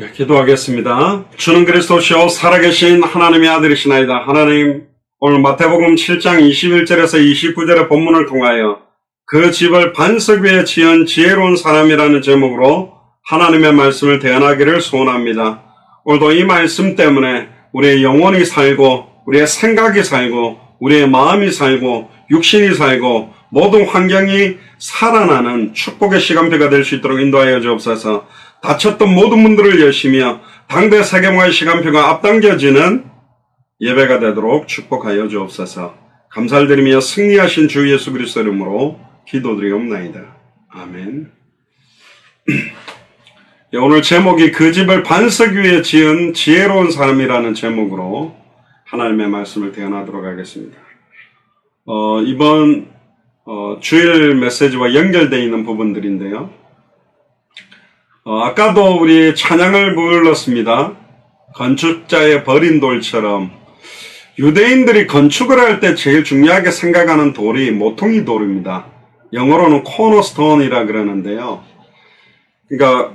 기도하겠습니다. 주는 그리스도시요 살아계신 하나님의 아들이시나이다. 하나님, 오늘 마태복음 7장 21절에서 29절의 본문을 통하여 그 집을 반석 위에 지은 지혜로운 사람이라는 제목으로 하나님의 말씀을 대언하기를 소원합니다. 오늘도 이 말씀 때문에 우리의 영혼이 살고 우리의 생각이 살고 우리의 마음이 살고 육신이 살고 모든 환경이 살아나는 축복의 시간표가 될 수 있도록 인도하여 주옵소서. 닫혔던 모든 문들을 여시며 당대 세계문화의 시간표가 앞당겨지는 예배가 되도록 축복하여 주옵소서. 감사를 드리며 승리하신 주 예수 그리스도 이름으로 기도드리옵나이다. 아멘. 오늘 제목이 그 집을 반석 위에 지은 지혜로운 사람이라는 제목으로 하나님의 말씀을 대언하도록 하겠습니다. 이번 주일 메시지와 연결되어 있는 부분들인데요. 아까도 우리 찬양을 불렀습니다. 건축자의 버린 돌처럼 유대인들이 건축을 할 때 제일 중요하게 생각하는 돌이 모퉁이 돌입니다. 영어로는 코너스톤이라 그러는데요. 그러니까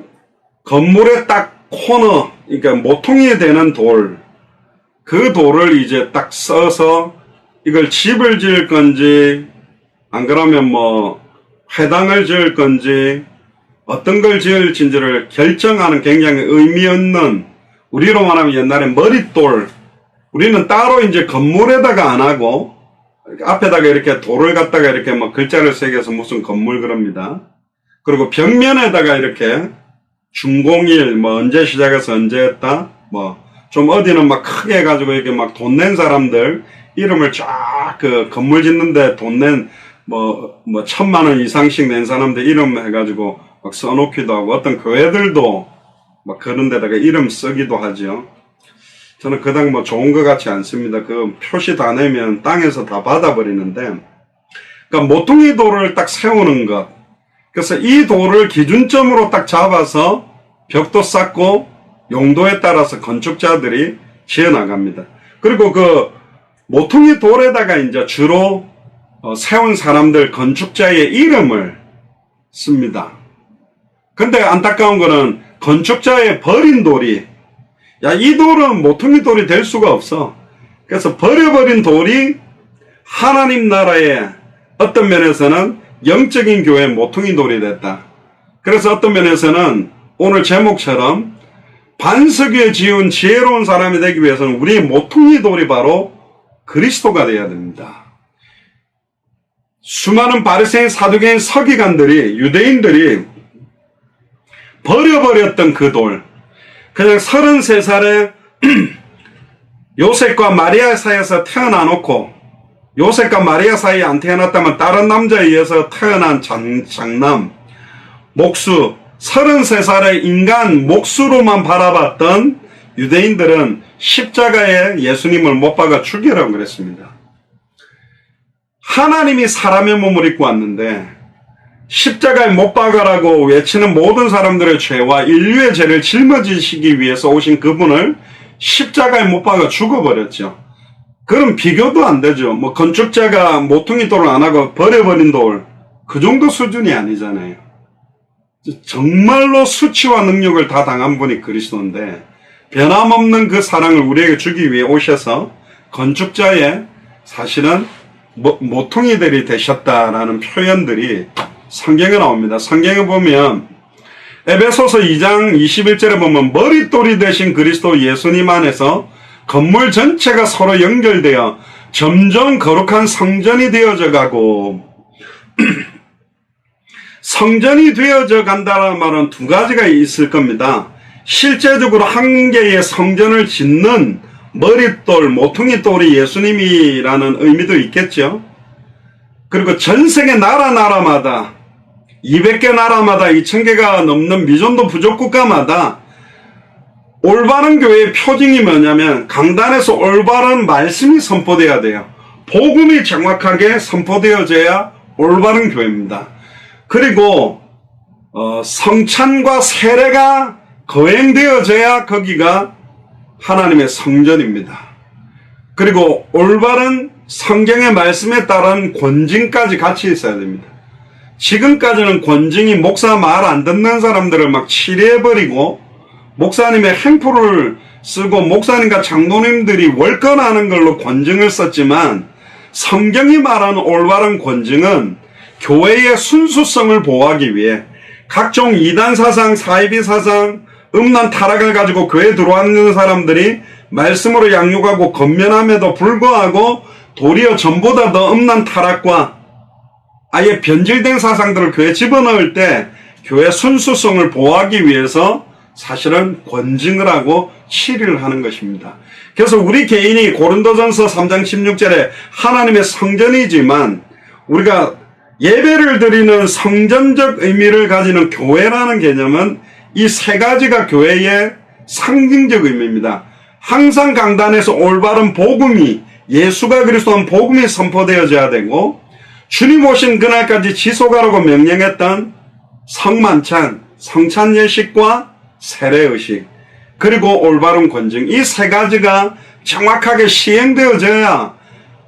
건물의 딱 코너, 그러니까 모퉁이 되는 돌, 그 돌을 이제 딱 써서 이걸 집을 지을 건지 안 그러면 회당을 지을 건지 어떤 걸 지을지를 결정하는 굉장히 의미 없는, 우리로 말하면 옛날에 머릿돌, 우리는 따로 이제 건물에다가 안 하고 앞에다가 이렇게 돌을 갖다가 이렇게 글자를 새겨서 무슨 건물 그럽니다. 그리고 벽면에다가 이렇게 준공일 언제 시작해서 언제 했다, 좀 어디는 크게 해가지고 이렇게 돈 낸 사람들 이름을 쫙 건물 짓는데 돈 낸 1,000만 원 이상씩 낸 사람들 이름 해가지고 써놓기도 하고, 어떤 교회들도 그런 데다가 이름 쓰기도 하죠. 저는 그닥 좋은 것 같지 않습니다. 그 표시 다 내면 땅에서 다 받아버리는데, 그러니까 모퉁이 돌을 딱 세우는 것. 그래서 이 돌을 기준점으로 딱 잡아서 벽도 쌓고 용도에 따라서 건축자들이 지어나갑니다. 그리고 그 모퉁이 돌에다가 이제 주로 세운 사람들 건축자의 이름을 씁니다. 근데 안타까운 거는 건축자의 버린 돌이, 이 돌은 모퉁이 돌이 될 수가 없어. 그래서 버려버린 돌이 하나님 나라의 어떤 면에서는 영적인 교회의 모퉁이 돌이 됐다. 그래서 어떤 면에서는 오늘 제목처럼 반석 위에 지은 지혜로운 사람이 되기 위해서는 우리의 모퉁이 돌이 바로 그리스도가 되어야 됩니다. 수많은 바리새인, 사두개인, 서기관들이, 유대인들이 버려버렸던 그 돌, 그냥 33살에 요셉과 마리아 사이에서 태어나 놓고, 요셉과 마리아 사이에 안 태어났다면 다른 남자에 의해서 태어난 장남, 목수, 33살의 인간 목수로만 바라봤던 유대인들은 십자가에 예수님을 못 박아 죽이라고 그랬습니다. 하나님이 사람의 몸을 입고 왔는데 십자가에 못 박아라고 외치는 모든 사람들의 죄와 인류의 죄를 짊어지시기 위해서 오신 그분을 십자가에 못 박아 죽어버렸죠. 그럼 비교도 안 되죠. 건축자가 모퉁이 돌을 안 하고 버려버린 돌, 그 정도 수준이 아니잖아요. 정말로 수치와 능력을 다 당한 분이 그리스도인데, 변함없는 그 사랑을 우리에게 주기 위해 오셔서 건축자의 사실은 모퉁이들이 되셨다라는 표현들이 성경에 나옵니다. 성경에 보면 에베소서 2장 21절에 보면 머릿돌이 되신 그리스도 예수님 안에서 건물 전체가 서로 연결되어 점점 거룩한 성전이 되어져 가고, 성전이 되어져 간다는 말은 두 가지가 있을 겁니다. 실제적으로 한 개의 성전을 짓는 머릿돌, 모퉁이 돌이 예수님이라는 의미도 있겠죠. 그리고 전 세계 나라마다 200개 나라마다 2000개가 넘는 미존도 부족 국가마다 올바른 교회의 표징이 뭐냐면 강단에서 올바른 말씀이 선포되어야 돼요. 복음이 정확하게 선포되어져야 올바른 교회입니다. 그리고 성찬과 세례가 거행되어져야 거기가 하나님의 성전입니다. 그리고 올바른 성경의 말씀에 따른 권징까지 같이 있어야 됩니다. 지금까지는 권징이 목사 말 안 듣는 사람들을 막 치료해버리고 목사님의 행포를 쓰고 목사님과 장로님들이 월권하는 걸로 권증을 썼지만 성경이 말하는 올바른 권증은 교회의 순수성을 보호하기 위해 각종 이단 사상, 사이비 사상, 음란 타락을 가지고 교회에 들어왔는 사람들이 말씀으로 양육하고 건면함에도 불구하고 도리어 전보다 더 음란 타락과 아예 변질된 사상들을 교회에 집어넣을 때 교회 순수성을 보호하기 위해서 사실은 권증을 하고 치리를 하는 것입니다. 그래서 우리 개인이 고린도전서 3장 16절에 하나님의 성전이지만 우리가 예배를 드리는 성전적 의미를 가지는 교회라는 개념은 이 세 가지가 교회의 상징적 의미입니다. 항상 강단에서 올바른 복음이 예수가 그리스도한 복음이 선포되어져야 되고 주님 오신 그날까지 지속하라고 명령했던 성만찬, 성찬 예식과 세례의식 그리고 올바른 권증 이 세 가지가 정확하게 시행되어져야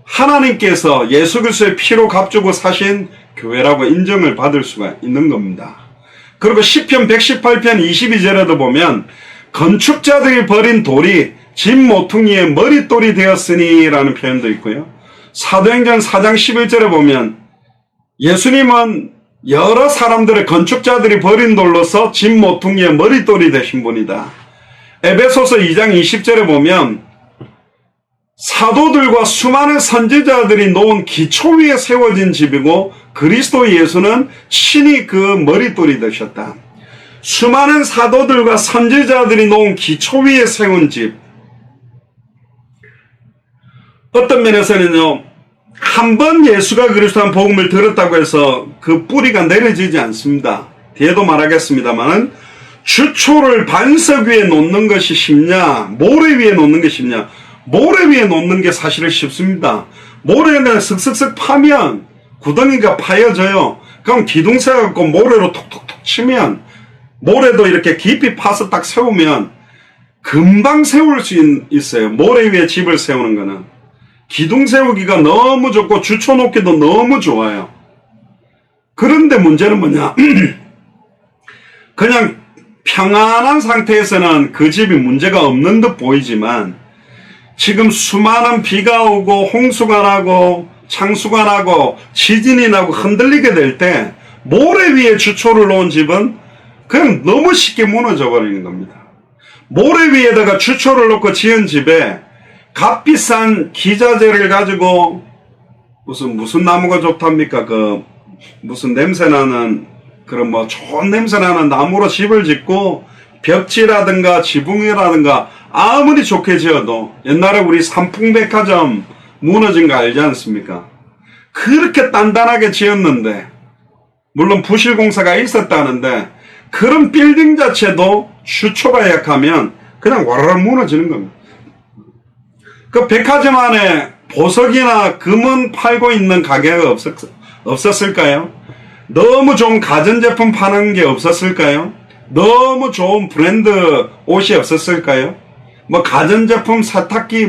하나님께서 예수 그리스도의 피로 값주고 사신 교회라고 인정을 받을 수가 있는 겁니다. 그리고 시편 118편 22절에도 보면 건축자들이 버린 돌이 집 모퉁이의 머릿돌이 되었으니 라는 표현도 있고요. 사도행전 4장 11절에 보면 예수님은 여러 사람들의 건축자들이 버린 돌로서 집 모퉁이의 머릿돌이 되신 분이다. 에베소서 2장 20절에 보면 사도들과 수많은 선지자들이 놓은 기초 위에 세워진 집이고 그리스도 예수는 친히 그 머릿돌이 되셨다. 수많은 사도들과 선지자들이 놓은 기초 위에 세운 집. 어떤 면에서는요, 한 번 예수가 그리스도한 복음을 들었다고 해서 그 뿌리가 내려지지 않습니다. 뒤에도 말하겠습니다만 주초를 반석 위에 놓는 것이 쉽냐, 모래 위에 놓는 게 쉽냐. 모래 위에 놓는 게 사실은 쉽습니다. 모래는 슥슥슥 파면 구덩이가 파여져요. 그럼 기둥 세워갖고 모래로 톡톡톡 치면 모래도 이렇게 깊이 파서 딱 세우면 금방 세울 수 있어요. 모래 위에 집을 세우는 거는. 기둥 세우기가 너무 좋고 주초 놓기도 너무 좋아요. 그런데 문제는 뭐냐. 그냥 평안한 상태에서는 그 집이 문제가 없는 듯 보이지만 지금 수많은 비가 오고 홍수가 나고 창수가 나고 지진이 나고 흔들리게 될 때 모래 위에 주초를 놓은 집은 그냥 너무 쉽게 무너져 버리는 겁니다. 모래 위에다가 주초를 놓고 지은 집에 값비싼 기자재를 가지고 무슨 나무가 좋답니까? 무슨 냄새나는 그런 좋은 냄새나는 나무로 집을 짓고 벽지라든가 지붕이라든가 아무리 좋게 지어도 옛날에 우리 삼풍백화점 무너진 거 알지 않습니까? 그렇게 단단하게 지었는데 물론 부실공사가 있었다는데 그런 빌딩 자체도 주초가 약하면 그냥 와르르 무너지는 겁니다. 그 백화점 안에 보석이나 금은 팔고 있는 가게가 없었을까요? 너무 좋은 가전제품 파는 게 없었을까요? 너무 좋은 브랜드 옷이 없었을까요? 가전제품, 세탁기,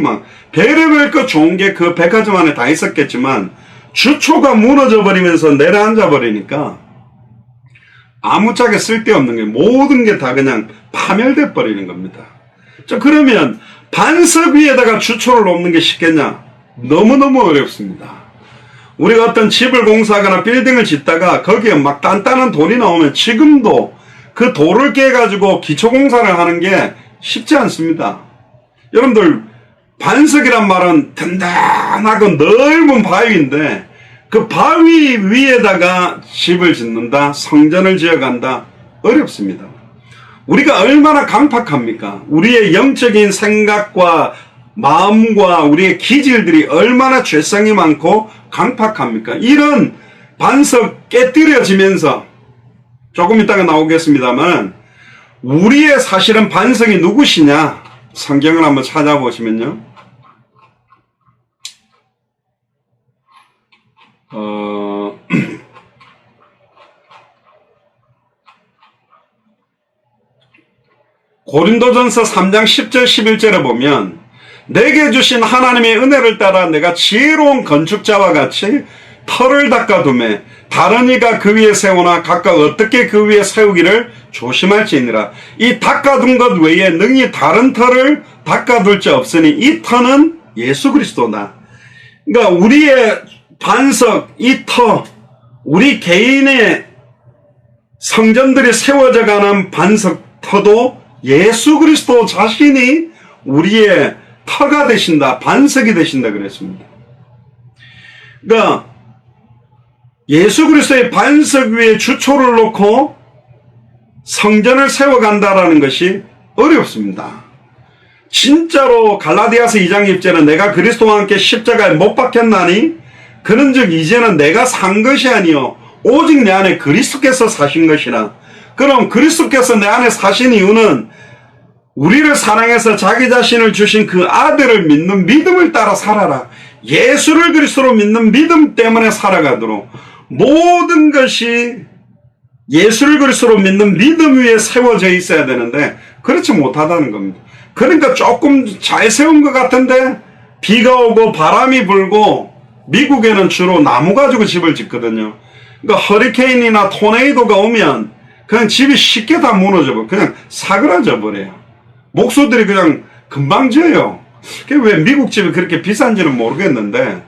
별의별 거 좋은 게 그 백화점 안에 다 있었겠지만, 주초가 무너져 버리면서 내려앉아 버리니까, 아무짝에 쓸데없는 게, 모든 게 다 그냥 파멸돼 버리는 겁니다. 자, 그러면, 반석 위에다가 주초를 놓는 게 쉽겠냐? 너무너무 어렵습니다. 우리가 어떤 집을 공사하거나 빌딩을 짓다가, 거기에 단단한 돌이 나오면 지금도 그 돌을 깨가지고 기초공사를 하는 게 쉽지 않습니다. 여러분들 반석이란 말은 단단하고 넓은 바위인데 그 바위 위에다가 집을 짓는다, 성전을 지어간다, 어렵습니다. 우리가 얼마나 강팍합니까? 우리의 영적인 생각과 마음과 우리의 기질들이 얼마나 죄성이 많고 강팍합니까? 이런 반석 깨뜨려지면서 조금 이따가 나오겠습니다만 우리의 사실은 반석이 누구시냐? 성경을 한번 찾아보시면요. 고린도전서 3장 10절 11절에 보면 내게 주신 하나님의 은혜를 따라 내가 지혜로운 건축자와 같이 터를 닦아두매 다른 이가 그 위에 세우나 각각 어떻게 그 위에 세우기를 조심할지니라. 이 닦아둔 것 외에 능히 다른 터를 닦아둘 자 없으니 이 터는 예수 그리스도다. 그러니까 우리의 반석, 이 터, 우리 개인의 성전들이 세워져 가는 반석 터도 예수 그리스도 자신이 우리의 터가 되신다, 반석이 되신다 그랬습니다. 그러니까 예수 그리스도의 반석 위에 주초를 놓고 성전을 세워간다라는 것이 어렵습니다. 진짜로 갈라디아서 2장 1절은 내가 그리스도와 함께 십자가에 못 박혔나니 그런즉 이제는 내가 산 것이 아니요 오직 내 안에 그리스도께서 사신 것이라. 그럼 그리스도께서 내 안에 사신 이유는 우리를 사랑해서 자기 자신을 주신 그 아들을 믿는 믿음을 따라 살아라. 예수를 그리스도로 믿는 믿음 때문에 살아가도록 모든 것이 예수를 그리스도로 믿는 믿음 위에 세워져 있어야 되는데 그렇지 못하다는 겁니다. 그러니까 조금 잘 세운 것 같은데 비가 오고 바람이 불고 미국에는 주로 나무 가지고 집을 짓거든요. 그러니까 허리케인이나 토네이도가 오면 그냥 집이 쉽게 다 무너져 그냥 사그라져 버려요. 목수들이 그냥 금방 지어요. 왜 미국 집이 그렇게 비싼지는 모르겠는데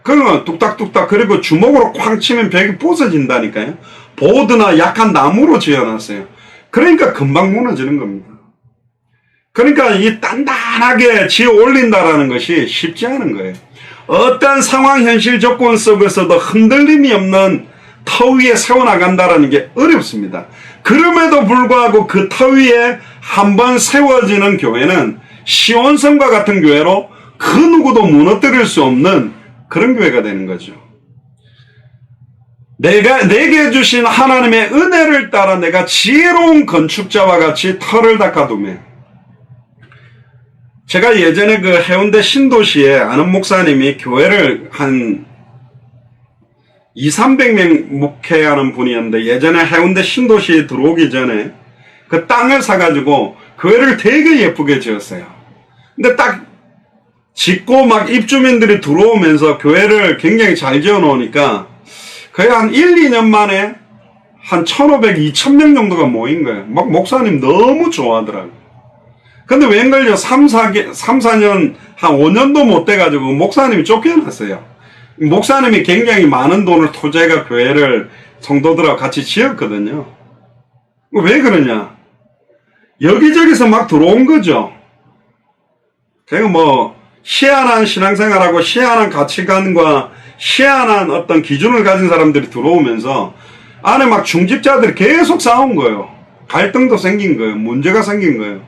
그러면 뚝딱뚝딱 그리고 주먹으로 쾅 치면 벽이 부서진다니까요. 보드나 약한 나무로 지어놨어요. 그러니까 금방 무너지는 겁니다. 그러니까 이 단단하게 지어 올린다라는 것이 쉽지 않은 거예요. 어떤 상황, 현실, 조건 속에서도 흔들림이 없는 터 위에 세워나간다라는 게 어렵습니다. 그럼에도 불구하고 그 터 위에 한번 세워지는 교회는 시온성과 같은 교회로 그 누구도 무너뜨릴 수 없는 그런 교회가 되는 거죠. 내게 주신 하나님의 은혜를 따라 내가 지혜로운 건축자와 같이 터를 닦아두며 제가 예전에 그 해운대 신도시에 아는 목사님이 교회를 한 200~300명 목회하는 분이었는데 예전에 해운대 신도시에 들어오기 전에 그 땅을 사가지고 교회를 되게 예쁘게 지었어요. 근데 딱 짓고 막 입주민들이 들어오면서 교회를 굉장히 잘 지어 놓으니까 거의 한 1~2년 만에 한 1,500, 2,000명 정도가 모인 거예요. 막 목사님 너무 좋아하더라고요. 근데 웬걸요 3~4년 한 5년도 못 돼가지고 목사님이 쫓겨났어요. 목사님이 굉장히 많은 돈을 투자해가 교회를 성도들하고 같이 지었거든요. 왜 그러냐? 여기저기서 막 들어온 거죠. 그러니까 뭐 희한한 신앙생활하고 희한한 가치관과 희한한 어떤 기준을 가진 사람들이 들어오면서 안에 막 중직자들이 계속 싸운 거예요. 갈등도 생긴 거예요. 문제가 생긴 거예요.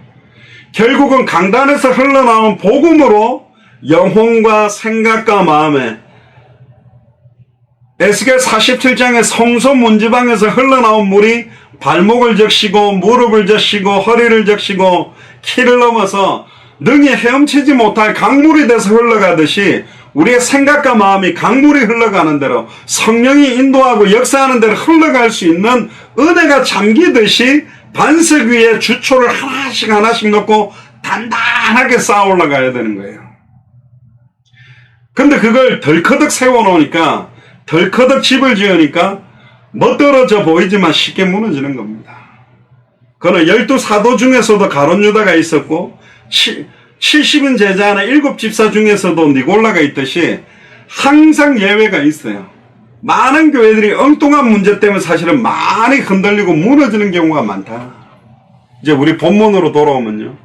결국은 강단에서 흘러나온 복음으로 영혼과 생각과 마음에 에스겔 47장의 성소 문지방에서 흘러나온 물이 발목을 적시고 무릎을 적시고 허리를 적시고 키를 넘어서 능히 헤엄치지 못할 강물이 돼서 흘러가듯이 우리의 생각과 마음이 강물이 흘러가는 대로 성령이 인도하고 역사하는 대로 흘러갈 수 있는 은혜가 잠기듯이 반석 위에 주초를 하나씩 놓고 단단하게 쌓아 올라가야 되는 거예요. 근데 그걸 덜커덕 세워놓으니까 덜커덕 집을 지으니까 멋들어져 보이지만 쉽게 무너지는 겁니다. 그는 12사도 중에서도 가룟 유다가 있었고 70인 제자 안에 7집사 중에서도 니골라가 있듯이 항상 예외가 있어요. 많은 교회들이 엉뚱한 문제 때문에 사실은 많이 흔들리고 무너지는 경우가 많다. 이제 우리 본문으로 돌아오면요.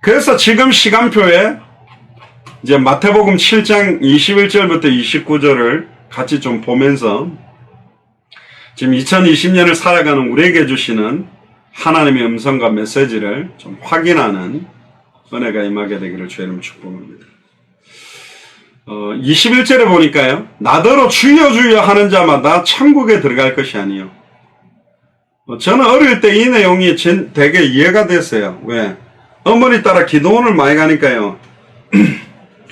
그래서 지금 시간표에 이제 마태복음 7장 21절부터 29절을 같이 좀 보면서 지금 2020년을 살아가는 우리에게 주시는 하나님의 음성과 메시지를 좀 확인하는 은혜가 임하게 되기를 주의 이름으로 축복합니다. 21절에 보니까요. 나더러 주여 주여 하는 자마다 천국에 들어갈 것이 아니요. 저는 어릴 때 이 내용이 되게 이해가 됐어요. 왜? 어머니 따라 기도원을 많이 가니까요.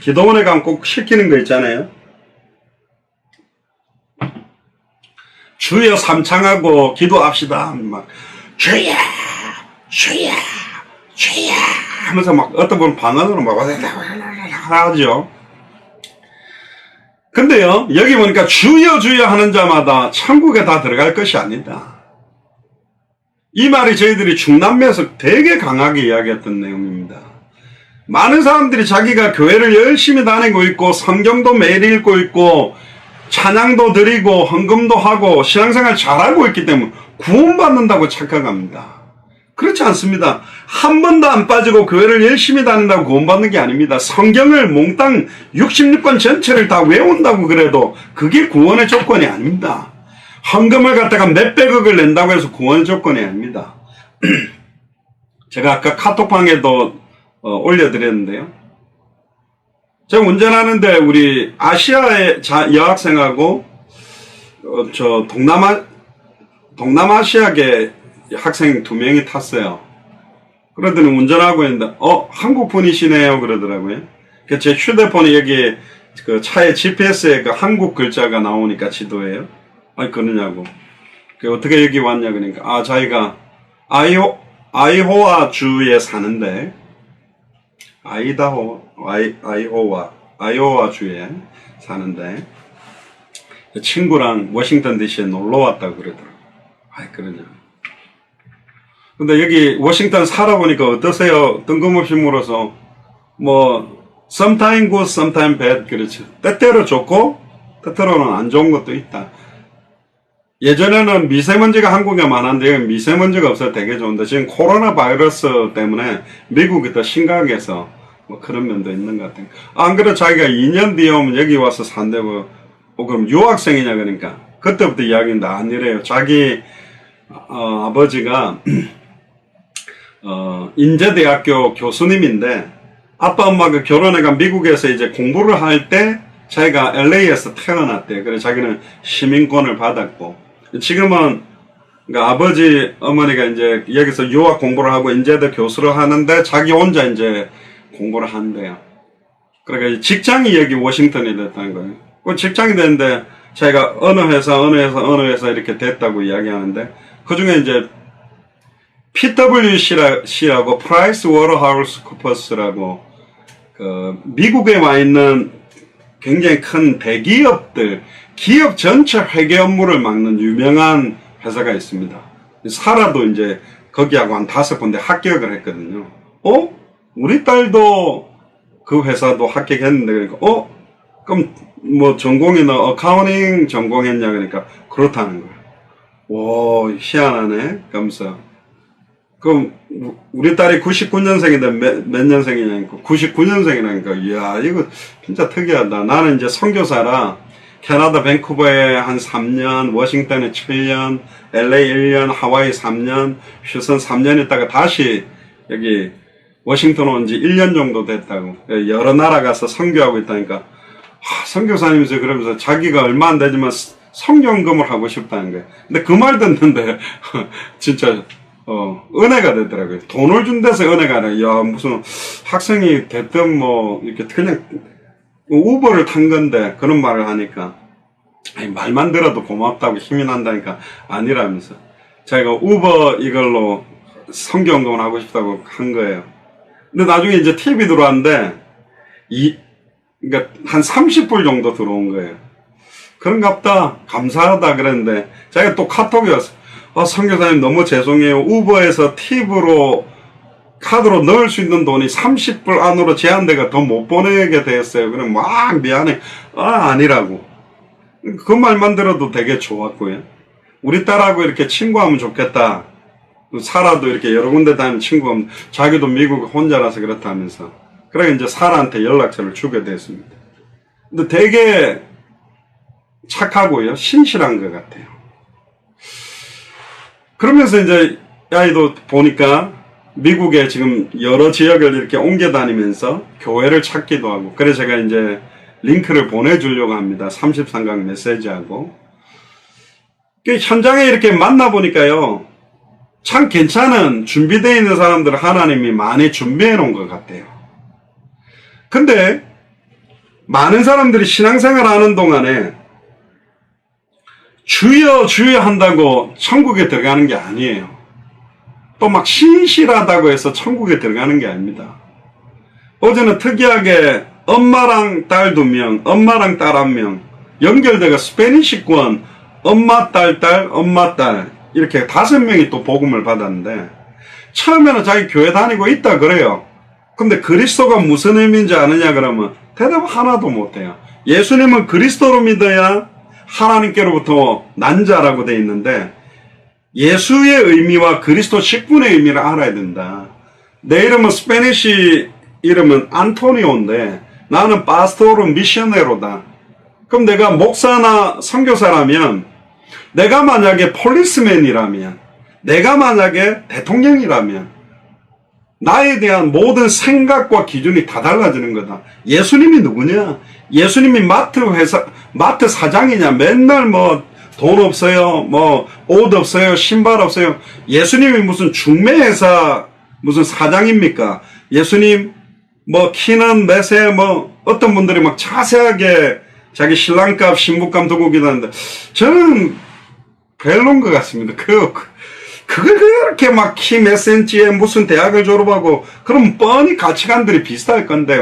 기도원에 가면 꼭 시키는 거 있잖아요. 주여 삼창하고 기도합시다. 막 주여 주여 주여 하면서 막 어떤 분은 방언으로 막 하죠. 근데요, 여기 보니까 주여 주여 하는 자마다 천국에 다 들어갈 것이 아니다. 이 말이 저희들이 중남미에서 되게 강하게 이야기했던 내용입니다. 많은 사람들이 자기가 교회를 열심히 다니고 있고 성경도 매일 읽고 있고 찬양도 드리고 헌금도 하고 신앙생활 잘하고 있기 때문에 구원받는다고 착각합니다. 그렇지 않습니다. 한 번도 안 빠지고 교회를 열심히 다닌다고 구원받는 게 아닙니다. 성경을 몽땅 66권 전체를 다 외운다고 그래도 그게 구원의 조건이 아닙니다. 헌금을 갖다가 몇백억을 낸다고 해서 구원의 조건이 아닙니다. 제가 아까 카톡방에도 올려드렸는데요. 제가 운전하는데 우리 아시아의 여학생하고 저 동남아시아계 학생 2명이 탔어요. 그러더니 운전하고 있는데 한국 분이시네요 그러더라고요. 제 휴대폰에 여기 그 차에 GPS에 그 한국 글자가 나오니까 지도에요. 아니 그러냐고. 어떻게 여기 왔냐 그러니까 자기가 아이오와 주에 사는데 아이오와 주에 사는데 친구랑 워싱턴 DC에 놀러 왔다고 그러더라고요. 그러냐. 근데 여기 워싱턴 살아보니까 어떠세요? 뜬금없이 물어서 sometime good, sometime bad 그렇죠. 때때로 좋고 때때로는 안 좋은 것도 있다. 예전에는 미세먼지가 한국에 많았는데 미세먼지가 없어서 되게 좋은데 지금 코로나 바이러스 때문에 미국이 더 심각해서 그런 면도 있는 것 같아요. 안 그래도 자기가 2년 뒤에 오면 여기 와서 산다고 그럼 유학생이냐 그러니까 그때부터 이야기는 아니래요. 자기 아버지가 인제대학교 교수님인데 아빠 엄마가 결혼해가 미국에서 이제 공부를 할 때 자기가 LA에서 태어났대. 그래서 자기는 시민권을 받았고 지금은 그러니까 아버지 어머니가 이제 여기서 유학 공부를 하고 인제대 교수를 하는데 자기 혼자 이제 공부를 한대요. 그러니까 직장이 여기 워싱턴이 됐다는 거예요. 그 직장이 됐는데 자기가 어느 회사 이렇게 됐다고 이야기하는데 그 중에 이제 PwC라고 프라이스 워터하우스 쿠퍼스라고 그 미국에 와 있는 굉장히 큰 대기업들 기업 전체 회계 업무를 맡는 유명한 회사가 있습니다. 사라도 이제 거기하고 한 5군데 합격을 했거든요. 우리 딸도 그 회사도 합격했는데 그러니까 그럼 전공이 너 어카운팅 전공했냐 그러니까 그렇다는 거예요. 오 희한하네. 그러면서 그럼 우리 딸이 99년생인데 몇 년생이냐니까 99년생이라니까 이야 이거 진짜 특이하다. 나는 이제 선교사라 캐나다 밴쿠버에 한 3년, 워싱턴에 7년, LA 1년, 하와이 3년, 휴스턴 3년 있다가 다시 여기 워싱턴 온 지 1년 정도 됐다고. 여러 나라 가서 선교하고 있다니까 선교사님이서 그러면서 자기가 얼마 안 되지만 성경금을 하고 싶다는 거예요. 근데 그 말 듣는데 진짜 은혜가 되더라고요. 돈을 준 데서 은혜가 아니라 무슨 학생이 됐든 이렇게 그냥 우버를 탄 건데 그런 말을 하니까 말만 들어도 고맙다고 힘이 난다니까 아니라면서 자기가 우버 이걸로 성경금을 하고 싶다고 한 거예요. 근데 나중에 이제 TV 들어왔는데 그러니까 한 30불 정도 들어온 거예요. 그런갑다 감사하다 그랬는데 자기가 또 카톡이 왔어. 선교사님 너무 죄송해요. 우버에서 팁으로 카드로 넣을 수 있는 돈이 30불 안으로 제한돼가 더 못 보내게 됐어요. 그럼 막 미안해. 아니라고. 그 말만 들어도 되게 좋았고요. 우리 딸하고 이렇게 친구하면 좋겠다. 사라도 이렇게 여러 군데 다니면 친구하면 자기도 미국 혼자라서 그렇다면서. 그래 이제 사라한테 연락처를 주게 됐습니다. 근데 되게 착하고요. 신실한 것 같아요. 그러면서 이제 아이도 보니까 미국에 지금 여러 지역을 이렇게 옮겨 다니면서 교회를 찾기도 하고 그래서 제가 이제 링크를 보내주려고 합니다. 33강 메시지하고 현장에 이렇게 만나보니까요 참 괜찮은 준비되어 있는 사람들을 하나님이 많이 준비해 놓은 것 같아요. 근데 많은 사람들이 신앙생활 하는 동안에 주여 주여 한다고 천국에 들어가는 게 아니에요. 또 막 신실하다고 해서 천국에 들어가는 게 아닙니다. 어제는 특이하게 엄마랑 딸 2명, 엄마랑 딸 1명, 연결돼가 스페니시권 엄마 딸 엄마 딸 이렇게 5명이 또 복음을 받았는데 처음에는 자기 교회 다니고 있다 그래요. 근데 그리스도가 무슨 의미인지 아느냐 그러면 대답 하나도 못해요. 예수님은 그리스도로 믿어야 하나님께로부터 난 자라고 돼 있는데 예수의 의미와 그리스도 직분의 의미를 알아야 된다. 내 이름은 스페니시 이름은 안토니오인데 나는 파스토로 미셔네로다. 그럼 내가 목사나 선교사라면, 내가 만약에 폴리스맨이라면, 내가 만약에 대통령이라면 나에 대한 모든 생각과 기준이 다 달라지는 거다. 예수님이 누구냐? 예수님이 마트 사장이냐? 맨날 돈 없어요, 옷 없어요, 신발 없어요. 예수님이 무슨 중매회사 무슨 사장입니까? 예수님 키는 몇세 어떤 분들이 막 자세하게 자기 신랑값 신부값 두고 기도하는데 저는 별론 것 같습니다. 그걸 그렇게 막 키 몇 센치에 무슨 대학을 졸업하고 그럼 뻔히 가치관들이 비슷할 건데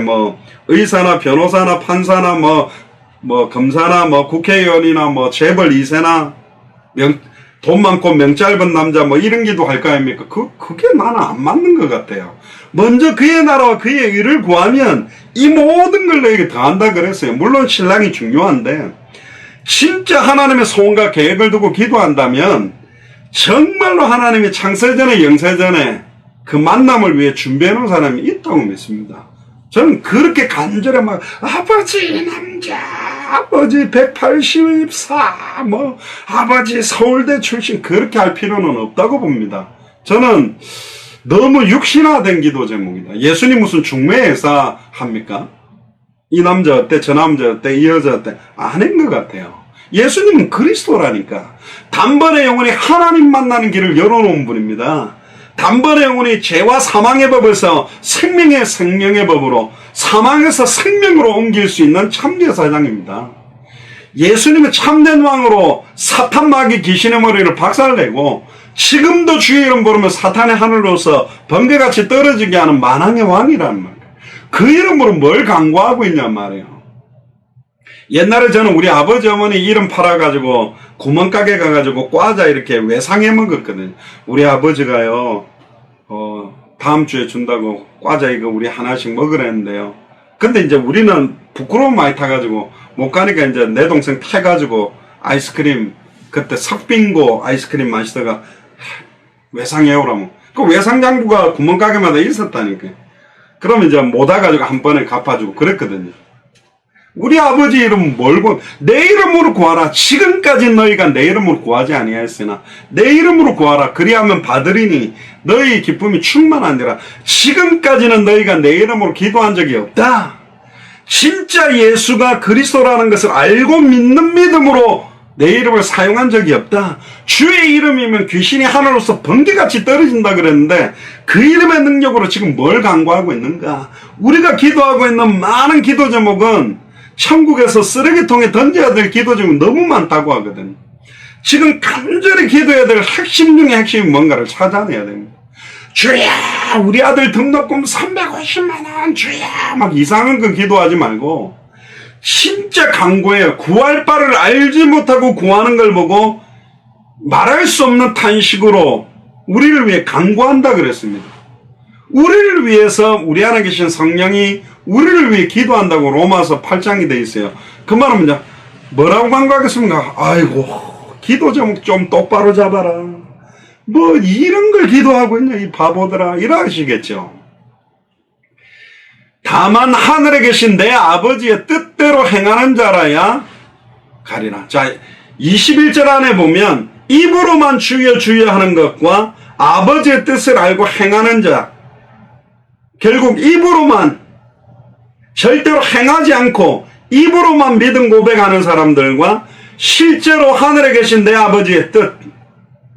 의사나 변호사나 판사나 검사나 국회의원이나 재벌 2세나 돈 많고 명 짧은 남자 이런 기도 할 거 아닙니까? 그게 나는 안 맞는 것 같아요. 먼저 그의 나라와 그의 의를 구하면 이 모든 걸 너에게 더한다 그랬어요. 물론 신랑이 중요한데 진짜 하나님의 소원과 계획을 두고 기도한다면 정말로 하나님이 창세전에 영세전에 그 만남을 위해 준비해 놓은 사람이 있다고 믿습니다. 저는 그렇게 간절히 아버지 남자, 아버지 184, 아버지 서울대 출신 그렇게 할 필요는 없다고 봅니다. 저는 너무 육신화된 기도 제목이다. 예수님 무슨 중매회사 합니까? 이 남자 어때? 저 남자 어때? 이 여자 어때? 아닌 것 같아요. 예수님은 그리스도라니까. 단번에 영혼이 하나님 만나는 길을 열어놓은 분입니다. 단번에 영혼이 죄와 사망의 법에서 생명의 법으로 사망에서 생명으로 옮길 수 있는 참제사장입니다. 예수님은 참된 왕으로 사탄 마귀 귀신의 머리를 박살내고 지금도 주의 이름 부르면 사탄의 하늘로서 번개같이 떨어지게 하는 만왕의 왕이란 말이에요. 그 이름으로 뭘 강구하고 있냔 말이에요. 옛날에 저는 우리 아버지 어머니 이름 팔아가지고 구멍가게 가가지고 과자 이렇게 외상해 먹었거든요. 우리 아버지가요 다음 주에 준다고 과자 이거 우리 하나씩 먹으랬는데요. 근데 이제 우리는 부끄러움 많이 타가지고 못 가니까 이제 내 동생 타가지고 아이스크림 그때 석빙고 아이스크림 마시다가 외상해 오라면 그 외상장부가 구멍가게마다 있었다니까. 그러면 이제 못 와가지고 한 번에 갚아주고 그랬거든요. 우리 아버지 이름 내 이름으로 구하라. 지금까지 너희가 내 이름으로 구하지 아니하였으나 내 이름으로 구하라. 그리하면 받으리니 너희 기쁨이 충만하니라. 지금까지는 너희가 내 이름으로 기도한 적이 없다. 진짜 예수가 그리스도라는 것을 알고 믿는 믿음으로 내 이름을 사용한 적이 없다. 주의 이름이면 귀신이 하늘로서 번개같이 떨어진다 그랬는데 그 이름의 능력으로 지금 뭘 강구하고 있는가? 우리가 기도하고 있는 많은 기도 제목은 천국에서 쓰레기통에 던져야 될 기도 제목이 너무 많다고 하거든. 지금 간절히 기도해야 될 핵심 중에 핵심이 뭔가를 찾아내야 됩니다. 주야 우리 아들 등록금 350만원 주야 막 이상한 거 기도하지 말고 진짜 간구해요. 구할 바를 알지 못하고 구하는 걸 보고 말할 수 없는 탄식으로 우리를 위해 간구한다 그랬습니다. 우리를 위해서 우리 안에 계신 성령이 우리를 위해 기도한다고 로마서 8장이 돼 있어요. 그 말은 이제 뭐라고 간구하겠습니까? 아이고 기도 제목 좀 똑바로 잡아라. 이런 걸 기도하고 있냐 이 바보들아 이러시겠죠. 다만 하늘에 계신 내 아버지의 뜻대로 행하는 자라야 가리라. 자 21절 안에 보면 입으로만 주여 주여 하는 것과 아버지의 뜻을 알고 행하는 자, 결국 입으로만 절대로 행하지 않고 입으로만 믿음 고백하는 사람들과 실제로 하늘에 계신 내 아버지의 뜻,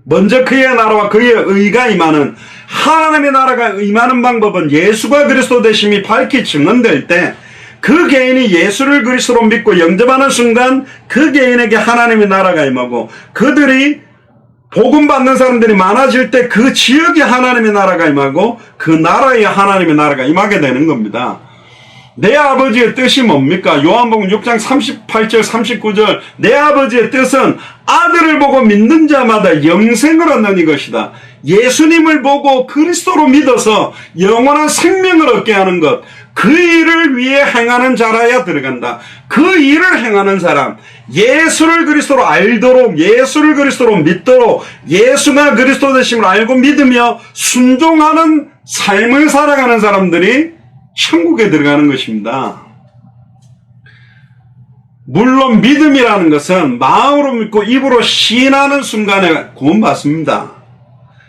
먼저 그의 나라와 그의 의가 임하는, 하나님의 나라가 임하는 방법은 예수가 그리스도 되심이 밝히 증언될 때 그 개인이 예수를 그리스도로 믿고 영접하는 순간 그 개인에게 하나님의 나라가 임하고, 그들이 복음 받는 사람들이 많아질 때 그 지역에 하나님의 나라가 임하고 그 나라에 하나님의 나라가 임하게 되는 겁니다. 내 아버지의 뜻이 뭡니까? 요한복음 6장 38절 39절 내 아버지의 뜻은 아들을 보고 믿는 자마다 영생을 얻는 이것이다. 예수님을 보고 그리스도로 믿어서 영원한 생명을 얻게 하는 것, 그 일을 위해 행하는 자라야 들어간다. 그 일을 행하는 사람, 예수를 그리스도로 알도록, 예수를 그리스도로 믿도록, 예수가 그리스도 되심을 알고 믿으며 순종하는 삶을 살아가는 사람들이 천국에 들어가는 것입니다. 물론 믿음이라는 것은 마음으로 믿고 입으로 시인하는 순간에 구원받습니다.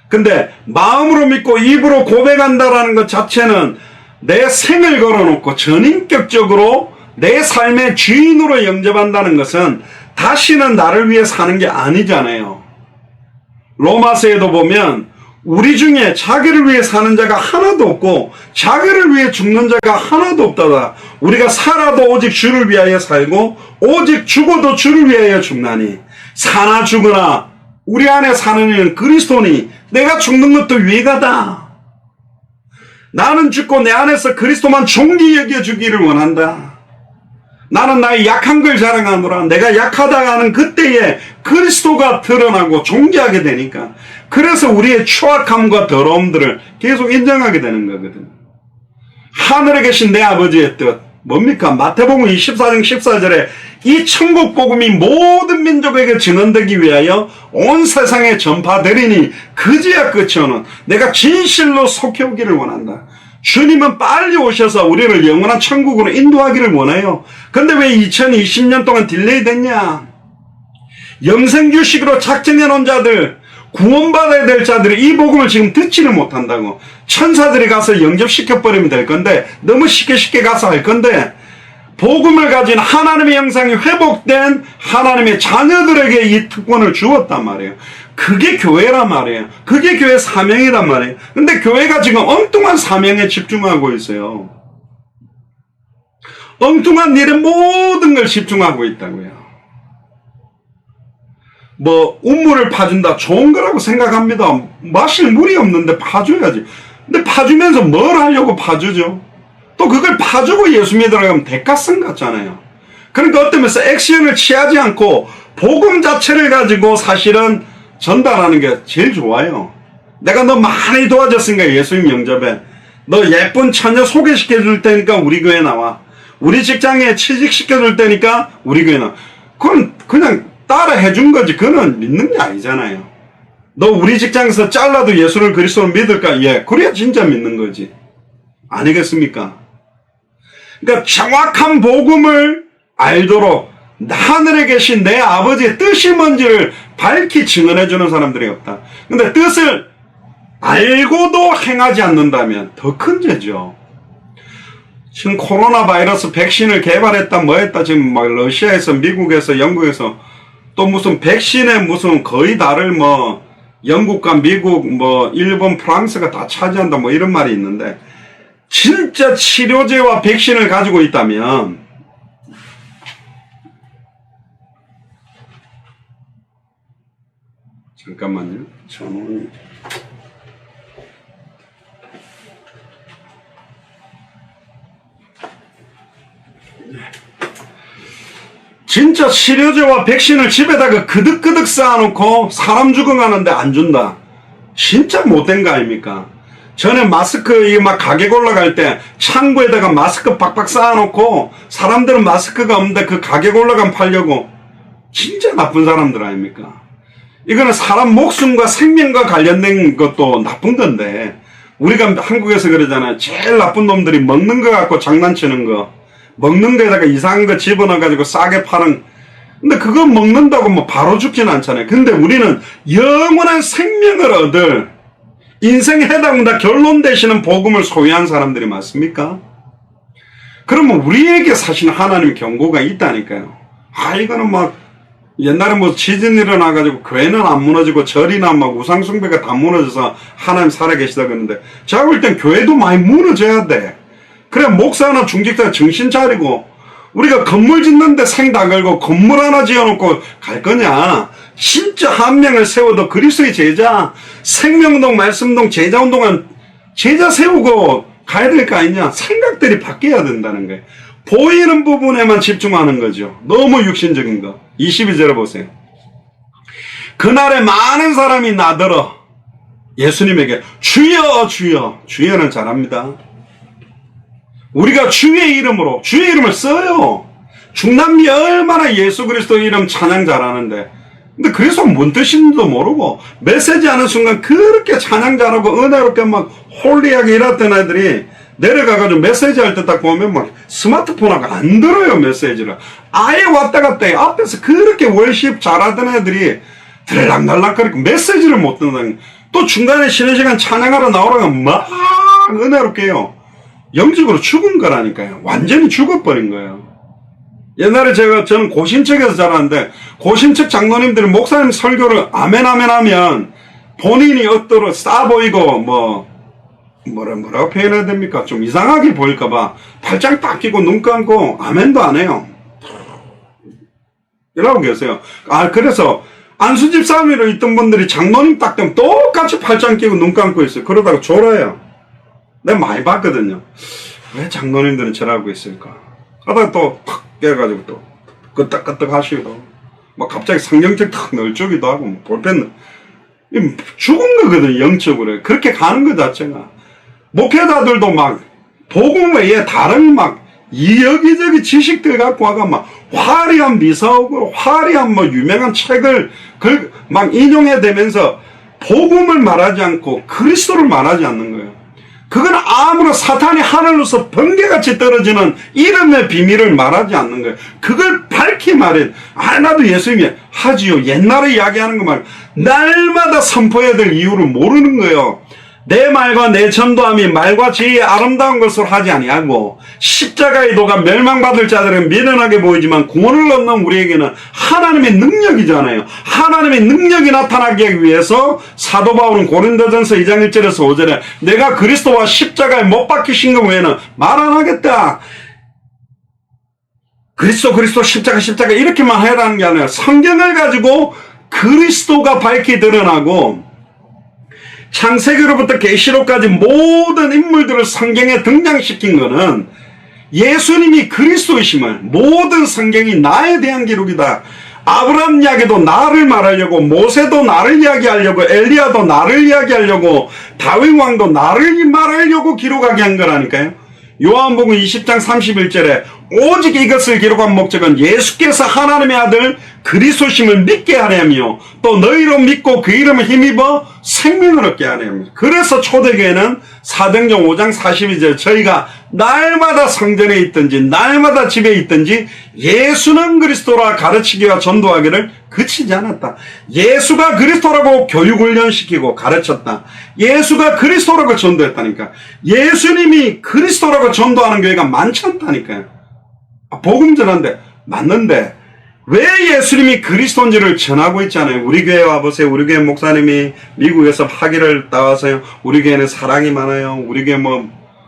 근데 마음으로 믿고 입으로 고백한다라는 것 자체는 내 생을 걸어놓고 전인격적으로 내 삶의 주인으로 영접한다는 것은 다시는 나를 위해 사는 게 아니잖아요. 로마서에도 보면 우리 중에 자기를 위해 사는 자가 하나도 없고 자기를 위해 죽는 자가 하나도 없다다. 우리가 살아도 오직 주를 위하여 살고 오직 죽어도 주를 위하여 죽나니 사나 죽으나 우리 안에 사는 이는 그리스도니 내가 죽는 것도 유익하다. 나는 죽고 내 안에서 그리스도만 존귀 여겨주기를 원한다. 나는 나의 약한 걸 자랑하노라. 내가 하다 하는 그때에 그리스도가 드러나고 존귀하게 되니까, 그래서 우리의 추악함과 더러움들을 계속 인정하게 되는 거거든. 하늘에 계신 내 아버지의 뜻 뭡니까? 마태복음 24장 14절에 이 천국 복음이 모든 민족에게 증언되기 위하여 온 세상에 전파되리니 그지야 끝이 오는, 내가 진실로 속해 오기를 원한다. 주님은 빨리 오셔서 우리를 영원한 천국으로 인도하기를 원해요. 근데 왜 2020년 동안 딜레이 됐냐? 영생규식으로 작정해 놓은 자들, 구원받아야 될 자들이 이 복음을 지금 듣지를 못한다고. 천사들이 가서 영접시켜버리면 될 건데, 너무 쉽게 가서 할 건데, 복음을 가진 하나님의 형상이 회복된 하나님의 자녀들에게 이 특권을 주었단 말이에요. 그게 교회란 말이에요. 그게 교회 사명이란 말이에요. 근데 교회가 지금 엉뚱한 사명에 집중하고 있어요. 엉뚱한 일에 모든 걸 집중하고 있다고요. 뭐 우물을 파준다, 좋은 거라고 생각합니다. 마실 물이 없는데 파줘야지. 근데 파주면서 뭘 하려고 파주죠? 또 그걸 파주고 예수 믿으라고 하면 대가성 같잖아요. 그러니까 어떤 면에서 액션을 취하지 않고 복음 자체를 가지고 사실은 전달하는 게 제일 좋아요. 내가 너 많이 도와줬으니까 예수님 영접해. 너 예쁜 처녀 소개시켜 줄 테니까 우리 교회 나와. 우리 직장에 취직시켜 줄 테니까 우리 교회 나와. 그건 그냥 따라 해준 거지. 그거는 믿는 게 아니잖아요. 너 우리 직장에서 잘라도 예수를 그리스도로 믿을까? 예, 그래야 진짜 믿는 거지. 아니겠습니까? 그러니까 정확한 복음을 알도록 하늘에 계신 내 아버지의 뜻이 뭔지를 밝히 증언해주는 사람들이 없다. 근데 뜻을 알고도 행하지 않는다면 더 큰 죄죠. 지금 코로나 바이러스 백신을 개발했다 뭐 했다 지금 막 러시아에서 미국에서 영국에서 또 무슨 백신에 무슨 거의 다를 뭐 영국과 미국 뭐 일본 프랑스가 다 차지한다 뭐 이런 말이 있는데, 진짜 치료제와 백신을 가지고 있다면 잠깐만요. 전원이 진짜 치료제와 백신을 집에다가 그득그득 쌓아놓고 사람 죽어가는데 안 준다. 진짜 못된 거 아닙니까? 전에 마스크 이게 막 가격 올라갈 때 창고에다가 마스크 박박 쌓아놓고 사람들은 마스크가 없는데 그 가격 올라가면 팔려고. 진짜 나쁜 사람들 아닙니까? 이거는 사람 목숨과 생명과 관련된 것도 나쁜 건데, 우리가 한국에서 그러잖아요. 제일 나쁜 놈들이 먹는 거 갖고 장난치는 거, 먹는 거에다가 이상한 거 집어넣어가지고 싸게 파는. 근데 그거 먹는다고 뭐 바로 죽지는 않잖아요. 근데 우리는 영원한 생명을 얻을 인생 해당다 결론 되시는 복음을 소유한 사람들이 맞습니까? 그러면 우리에게 사실 하나님의 경고가 있다니까요. 이거는 막 옛날에 뭐 지진 일어나가지고 교회는 안 무너지고 절이나 막 우상숭배가 다 무너져서 하나님 살아계시다 그러는데, 제가 볼 땐 교회도 많이 무너져야 돼. 그래 목사나 중직자 정신 차리고, 우리가 건물 짓는데 생 다 걸고 건물 하나 지어놓고 갈 거냐? 진짜 한 명을 세워도 그리스도의 제자, 생명동 말씀동 제자운동은 제자 세우고 가야 될 거 아니냐? 생각들이 바뀌어야 된다는 거예요. 보이는 부분에만 집중하는 거죠. 너무 육신적인 거. 22절에 보세요. 그날에 많은 사람이 나더러 예수님에게 주여 주여, 주여는 잘합니다. 우리가 주의 이름으로, 주의 이름을 써요. 중남미 얼마나 예수 그리스도 이름 찬양 잘하는데, 근데 그래서 뭔 뜻인지도 모르고 메시지 하는 순간 그렇게 찬양 잘하고 은혜롭게 막 홀리하게 일했던 애들이 내려가가지고 메시지 할 때 딱 보면 막 스마트폰하고 안 들어요, 메시지를. 아예 왔다 갔다 해. 앞에서 그렇게 월십 잘하던 애들이 들락날락거리고 메시지를 못 듣는, 또 중간에 쉬는 시간 찬양하러 나오라고 막 은혜롭게 해요. 영적으로 죽은 거라니까요. 완전히 죽어버린 거예요. 옛날에 저는 고신척에서 자랐는데, 고신척 장로님들이 목사님 설교를 아멘 하면 본인이 엇도로 싸 보이고 뭐라고 표현해야 됩니까? 좀 이상하게 보일까봐 팔짱 딱 끼고 눈 감고 아멘도 안 해요. 이러고 계세요. 그래서 안수집 사미로 있던 분들이 장로님 딱 되면 똑같이 팔짱 끼고 눈 감고 있어요. 그러다가 졸아요. 내가 많이 봤거든요. 왜 장로님들은 저러고 있을까? 하다가 또 팍 깨가지고 또 끄떡끄떡 하시고, 막 갑자기 성경책 탁 널뛰기도 하고, 뭐 볼펜, 죽은 거거든, 영적으로. 그렇게 가는 것 자체가. 목회자들도 막 복음 외에 다른 막 여기저기 지식들 갖고 와가 막 화려한 미사옥으로 화려한 뭐 유명한 책을 막 인용해 대면서 복음을 말하지 않고 그리스도를 말하지 않는 거예요. 그건 아무런 사탄이 하늘로서 번개같이 떨어지는 이름의 비밀을 말하지 않는 거예요. 그걸 밝히 말해. 나도 예수님이 하지요. 옛날에 이야기하는 거 말고 날마다 선포해야 될 이유를 모르는 거예요. 내 말과 내 전도함이 말과 지혜의 아름다운 것으로 하지 아니하고, 십자가의 도가 멸망받을 자들은 미련하게 보이지만 구원을 얻는 우리에게는 하나님의 능력이잖아요. 하나님의 능력이 나타나기 위해서 사도 바울은 고린도전서 2장 1절에서 5절에 내가 그리스도와 십자가에 못 박히신 것 외에는 말 안 하겠다. 그리스도 십자가 이렇게만 해라는 게 아니라 성경을 가지고 그리스도가 밝히 드러나고, 창세기로부터 계시록까지 모든 인물들을 성경에 등장시킨 것은 예수님이 그리스도이심을, 모든 성경이 나에 대한 기록이다. 아브라함 이야기도 나를 말하려고, 모세도 나를 이야기하려고, 엘리야도 나를 이야기하려고, 다윗 왕도 나를 말하려고 기록하게 한 거라니까요. 요한복음 20장 31절에 오직 이것을 기록한 목적은 예수께서 하나님의 아들 그리스도심을 믿게 하려며 또 너희로 믿고 그 이름을 힘입어 생명을 얻게 하려며. 그래서 초대교회는 사도행전 5장 42절 저희가 날마다 성전에 있든지 날마다 집에 있든지 예수는 그리스도라 가르치기와 전도하기를 그치지 않았다. 예수가 그리스도라고 교육훈련시키고 가르쳤다. 예수가 그리스도라고 전도했다니까. 예수님이 그리스도라고 전도하는 교회가 많지 않다니까요. 복음 전하는데 맞는데 왜 예수님이 그리스도인지를 전하고 있잖아요. 우리 교회 와보세요. 우리 교회 목사님이 미국에서 학위를 따와서요. 우리 교회는 사랑이 많아요. 우리 교회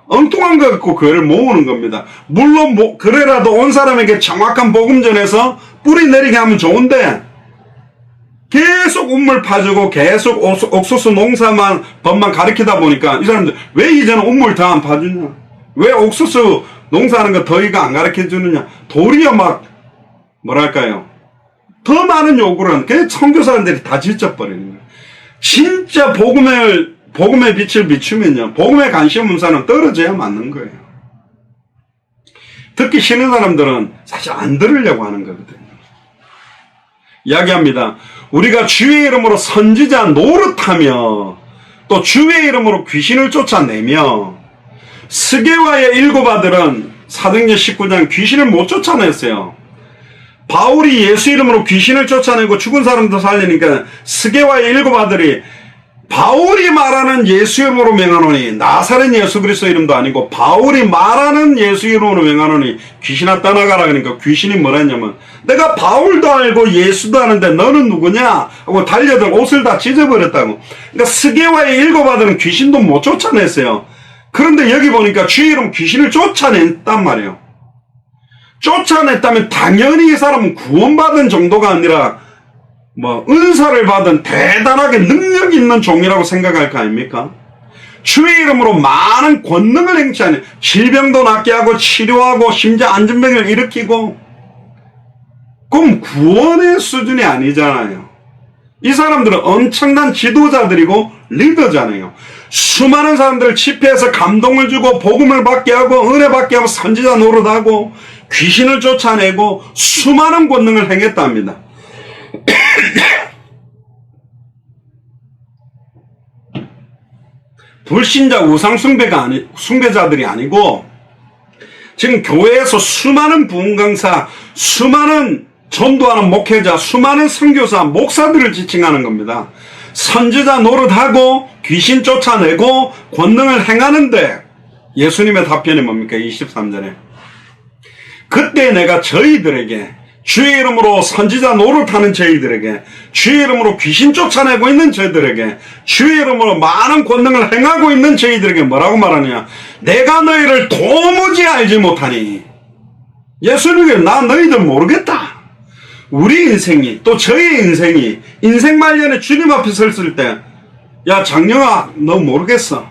엉뚱한 거 갖고 교회를 모으는 겁니다. 물론 그래라도 온 사람에게 정확한 복음 전해서 뿌리 내리게 하면 좋은데 계속 우물 파주고 계속 옥수수 농사만 법만 가르치다 보니까 이 사람들 왜 이제는 우물 더 안 파주냐? 왜 옥수수 농사하는 거 더위가 안 가르쳐 주느냐? 도리어 막 뭐랄까요? 더 많은 요구를 하는 그 선교사들이 다 질쳐버리는 거예요. 진짜 복음의 빛을 비추면요. 복음에 관심 없는 사람은 떨어져야 맞는 거예요. 듣기 싫은 사람들은 사실 안 들으려고 하는 거거든요. 이야기합니다. 우리가 주의 이름으로 선지자 노릇하며 또 주의 이름으로 귀신을 쫓아내며 스게와의 일곱 아들은 사도행전 19장 귀신을 못 쫓아냈어요. 바울이 예수 이름으로 귀신을 쫓아내고 죽은 사람도 살리니까 스게와의 일곱 아들이 바울이 말하는 예수 이름으로 명하노니, 나사렛 예수 그리스도 이름도 아니고 바울이 말하는 예수 이름으로 명하노니 귀신아 떠나가라. 그러니까 귀신이 뭐라 했냐면 내가 바울도 알고 예수도 아는데 너는 누구냐 하고 달려들 옷을 다 찢어버렸다고. 그러니까 스게와의 일곱 아들은 귀신도 못 쫓아냈어요. 그런데 여기 보니까 주의 이름 귀신을 쫓아냈단 말이에요. 쫓아냈다면 당연히 이 사람은 구원받은 정도가 아니라 은사를 받은 대단하게 능력 있는 종이라고 생각할 거 아닙니까? 주의 이름으로 많은 권능을 행치하는, 질병도 낫게 하고 치료하고 심지어 안전병을 일으키고. 그럼 구원의 수준이 아니잖아요. 이 사람들은 엄청난 지도자들이고 리더잖아요. 수많은 사람들을 집회해서 감동을 주고 복음을 받게 하고 은혜 받게 하고 선지자 노릇하고 귀신을 쫓아내고 수많은 권능을 행했답니다. 불신자 숭배자들이 아니고 지금 교회에서 수많은 부흥 강사, 수많은 전도하는 목회자, 수많은 선교사, 목사들을 지칭하는 겁니다. 선지자 노릇하고 귀신 쫓아내고 권능을 행하는데 예수님의 답변이 뭡니까? 23절에 그때 내가 저희들에게, 주의 이름으로 선지자 노릇하는 저희들에게, 주의 이름으로 귀신 쫓아내고 있는 저희들에게, 주의 이름으로 많은 권능을 행하고 있는 저희들에게 뭐라고 말하느냐? 내가 너희를 도무지 알지 못하니. 예수님이 나 너희들 모르겠다. 우리 인생이, 또 저희 인생이 인생 말년에 주님 앞에 섰을 때, 야 장영아 너 모르겠어.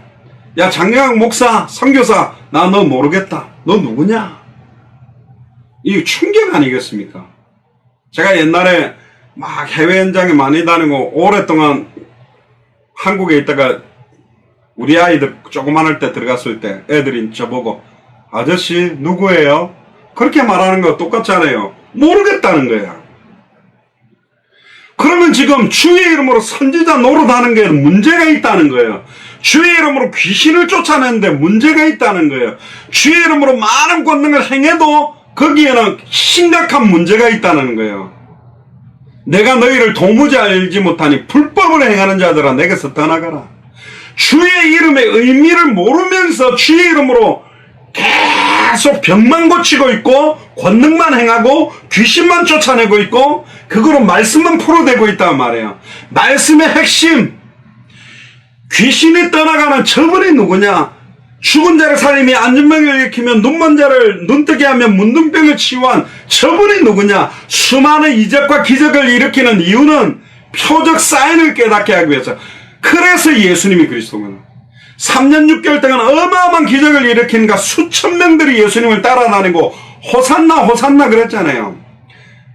야 장영학 목사, 선교사 나 너 모르겠다. 너 누구냐? 이 충격 아니겠습니까? 제가 옛날에 막 해외 현장에 많이 다니고 오랫동안 한국에 있다가 우리 아이들 조그만할 때 들어갔을 때 애들이 저보고 아저씨 누구예요? 그렇게 말하는 거 똑같잖아요. 모르겠다는 거야. 그러면 지금 주의 이름으로 선지자 노릇하는 게 문제가 있다는 거예요. 주의 이름으로 귀신을 쫓아내는데 문제가 있다는 거예요. 주의 이름으로 많은 권능을 행해도 거기에는 심각한 문제가 있다는 거예요. 내가 너희를 도무지 알지 못하니 불법을 행하는 자들아 내게서 떠나가라. 주의 이름의 의미를 모르면서 주의 이름으로 계속 병만 고치고 있고 권능만 행하고 귀신만 쫓아내고 있고 그거로 말씀만 풀어대고 있단 말이에요. 말씀의 핵심, 귀신이 떠나가는 저분이 누구냐? 죽은 자를 살리며 안전병을 일으키며 눈먼 자를 눈뜨게 하며 문둥병을 치유한 저분이 누구냐? 수많은 이적과 기적을 일으키는 이유는 표적 사인을 깨닫게 하기 위해서. 그래서 예수님이 그리스도구나. 3년 6개월 동안 어마어마한 기적을 일으키니까 수천 명들이 예수님을 따라다니고 호산나 호산나 그랬잖아요.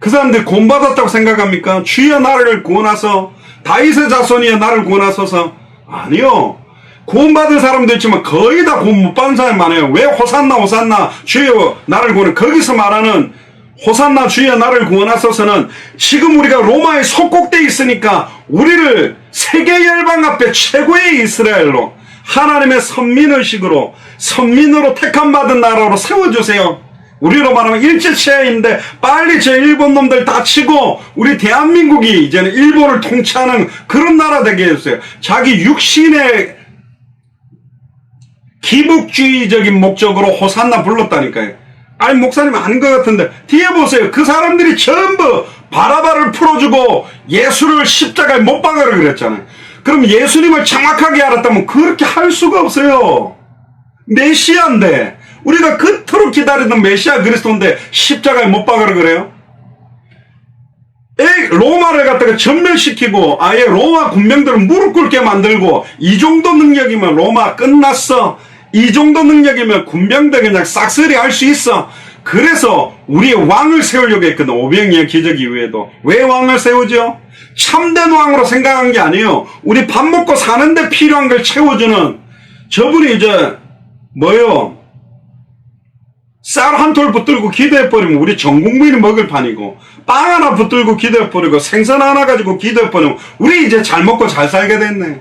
그 사람들이 구원받았다고 생각합니까? 주여 나를 구원하소, 다윗의 자손이여 나를 구원하소서. 아니요. 구원받은 사람도 있지만 거의 다 구원 못 받은 사람이 많아요. 왜 호산나 호산나 주여 나를 구원해? 거기서 말하는 호산나 주여 나를 구원하소서는 지금 우리가 로마의 속국대에 있으니까 우리를 세계 열방 앞에 최고의 이스라엘로, 하나님의 선민의식으로, 선민으로 택함받은 나라로 세워주세요. 우리로 말하면 일제치하인데 빨리 저 일본 놈들 다 치고 우리 대한민국이 이제는 일본을 통치하는 그런 나라 되게 해주세요. 자기 육신의 기복주의적인 목적으로 호산나 불렀다니까요. 아니 목사님 아닌 것 같은데 뒤에 보세요. 그 사람들이 전부 바라바를 풀어주고 예수를 십자가에 못 박으라 그랬잖아요. 그럼 예수님을 정확하게 알았다면 그렇게 할 수가 없어요. 메시아인데, 우리가 그토록 기다리던 메시아 그리스도인데 십자가에 못 박으라 그래요? 로마를 갖다가 전멸시키고 아예 로마 군병들을 무릎 꿇게 만들고 이 정도 능력이면 로마 끝났어. 이 정도 능력이면 군병들 그냥 싹쓸이 할 수 있어. 그래서 우리의 왕을 세우려고 했거든. 오병이어 기적 이후에도. 왜 왕을 세우죠? 참된 왕으로 생각한 게 아니에요. 우리 밥 먹고 사는데 필요한 걸 채워주는 저분이 이제 뭐요? 쌀 한 톨 붙들고 기도해버리면 우리 전 국민이 먹을 판이고, 빵 하나 붙들고 기도해버리고 생선 하나 가지고 기도해버리면 우리 이제 잘 먹고 잘 살게 됐네.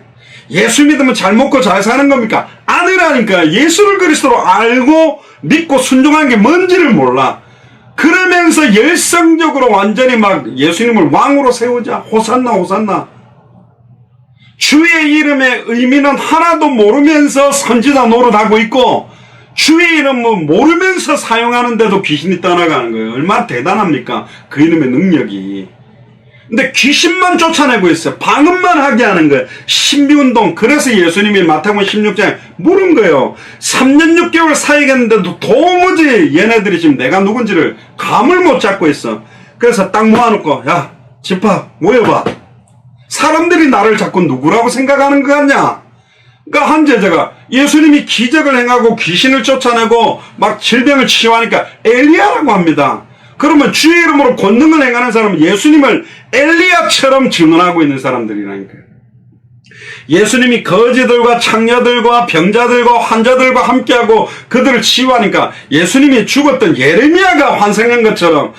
예수 믿으면 잘 먹고 잘 사는 겁니까? 아니라니까. 예수를 그리스도로 알고 믿고 순종한 게 뭔지를 몰라. 그러면서 열성적으로 완전히 막 예수님을 왕으로 세우자. 호산나 호산나. 주의 이름의 의미는 하나도 모르면서 선지자 노릇하고 있고, 주의 이름은 모르면서 사용하는데도 귀신이 떠나가는 거예요. 얼마나 대단합니까? 그 이름의 능력이. 근데 귀신만 쫓아내고 있어요. 방언만 하게 하는 거예요. 신비운동. 그래서 예수님이 마태복음 16장에 물은 거예요. 3년 6개월 사역했는데도 도무지 얘네들이 지금 내가 누군지를 감을 못 잡고 있어. 그래서 딱 모아놓고, 야 집합 모여봐. 사람들이 나를 자꾸 누구라고 생각하는 거 같냐? 그러니까 한 제자가 예수님이 기적을 행하고 귀신을 쫓아내고 막 질병을 치유하니까 엘리야라고 합니다. 그러면 주의 이름으로 권능을 행하는 사람은 예수님을 엘리야처럼 증언하고 있는 사람들이라니까요. 예수님이 거지들과 창녀들과 병자들과 환자들과 함께하고 그들을 치유하니까 예수님이 죽었던 예레미야가 환생한 것처럼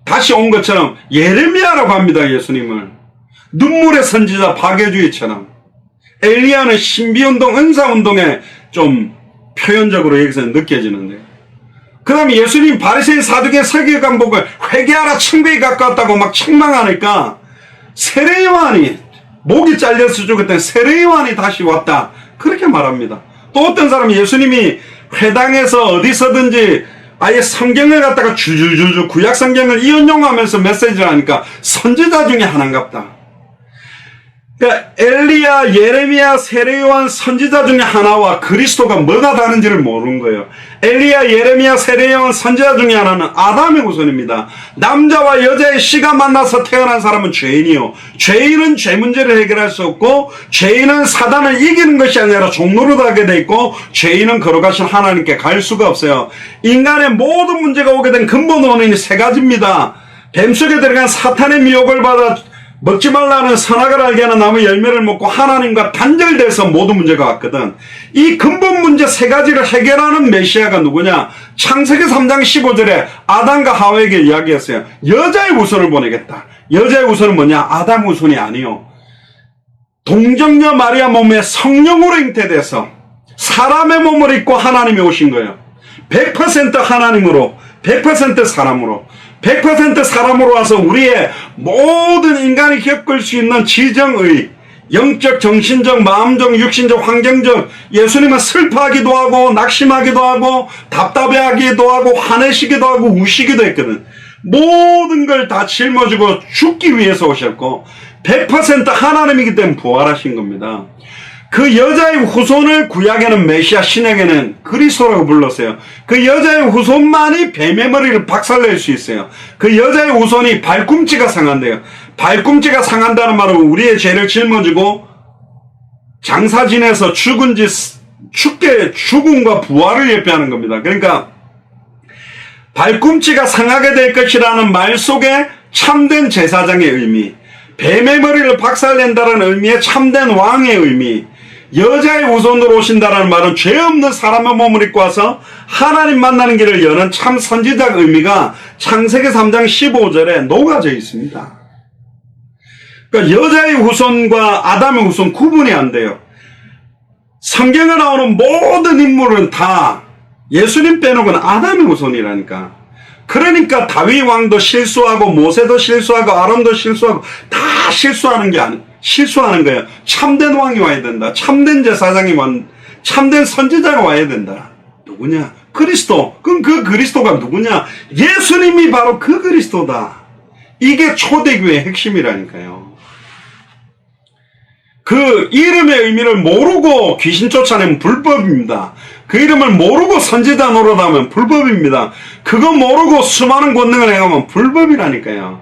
다시 온 것처럼 예레미야라고 합니다. 예수님을 눈물의 선지자 박해주의처럼. 엘리야는 신비운동 은사운동에 좀 표현적으로 여기서 느껴지는데, 그 다음에 예수님 바리새인 사두개 서기관 보고 회개하라 천국에 가까웠다고 막 책망하니까 세례요한이 목이 잘려서 죽었던 세례요한이 다시 왔다 그렇게 말합니다. 또 어떤 사람은 예수님이 회당에서 어디서든지 아예 성경을 갖다가 주주주주 구약 성경을 이연용하면서 메시지를 하니까 선지자 중에 하나인갑다. 그러니까 엘리야, 예레미야, 세례요한 선지자 중에 하나와 그리스도가 뭐가 다른지를 모르는 거예요. 엘리야, 예레미야, 세례요한 선지자 중에 하나는 아담의 후손입니다. 남자와 여자의 씨가 만나서 태어난 사람은 죄인이요. 죄인은 죄 문제를 해결할 수 없고, 죄인은 사단을 이기는 것이 아니라 종노릇하게 돼 있고, 죄인은 걸어가신 하나님께 갈 수가 없어요. 인간의 모든 문제가 오게 된 근본 원인이 세 가지입니다. 뱀 속에 들어간 사탄의 미혹을 받아 먹지 말라는 선악을 알게 하는 나무 열매를 먹고 하나님과 단절돼서 모든 문제가 왔거든. 이 근본 문제 세 가지를 해결하는 메시아가 누구냐? 창세기 3장 15절에 아담과 하와에게 이야기했어요. 여자의 후손을 보내겠다. 여자의 후손은 뭐냐? 아담 후손이 아니요. 동정녀 마리아 몸에 성령으로 잉태돼서 사람의 몸을 입고 하나님이 오신 거예요. 100% 하나님으로, 100% 사람으로. 100% 사람으로 와서 우리의 모든 인간이 겪을 수 있는 지정의 영적, 정신적, 마음적, 육신적, 환경적, 예수님은 슬퍼하기도 하고 낙심하기도 하고 답답해하기도 하고 화내시기도 하고 우시기도 했거든. 모든 걸 다 짊어지고 죽기 위해서 오셨고 100% 하나님이기 때문에 부활하신 겁니다. 그 여자의 후손을 구약에는 메시아, 신약에는 그리스도라고 불렀어요. 그 여자의 후손만이 뱀의 머리를 박살낼 수 있어요. 그 여자의 후손이 발꿈치가 상한대요. 발꿈치가 상한다는 말은 우리의 죄를 짊어지고 장사 지내서 죽음과 부활을 예표하는 겁니다. 그러니까 발꿈치가 상하게 될 것이라는 말 속에 참된 제사장의 의미, 뱀의 머리를 박살낸다는 의미의 참된 왕의 의미, 여자의 후손으로 오신다는 말은 죄 없는 사람의 몸을 입고 와서 하나님 만나는 길을 여는 참 선지자의 의미가 창세기 3장 15절에 녹아져 있습니다. 그러니까 여자의 후손과 아담의 후손 구분이 안 돼요. 성경에 나오는 모든 인물은 다 예수님 빼놓고는 아담의 후손이라니까. 그러니까 다윗 왕도 실수하고 모세도 실수하고 아론도 실수하고 다 실수하는 게 아니에요. 실수하는 거예요. 참된 왕이 와야 된다. 참된 제사장이 참된 선지자가 와야 된다. 누구냐? 그리스도. 그럼 그 그리스도가 누구냐? 예수님이 바로 그 그리스도다. 이게 초대교회의 핵심이라니까요. 그 이름의 의미를 모르고 귀신 쫓아내면 불법입니다. 그 이름을 모르고 선지자 노릇하면 불법입니다. 그거 모르고 수많은 권능을 행하면 불법이라니까요.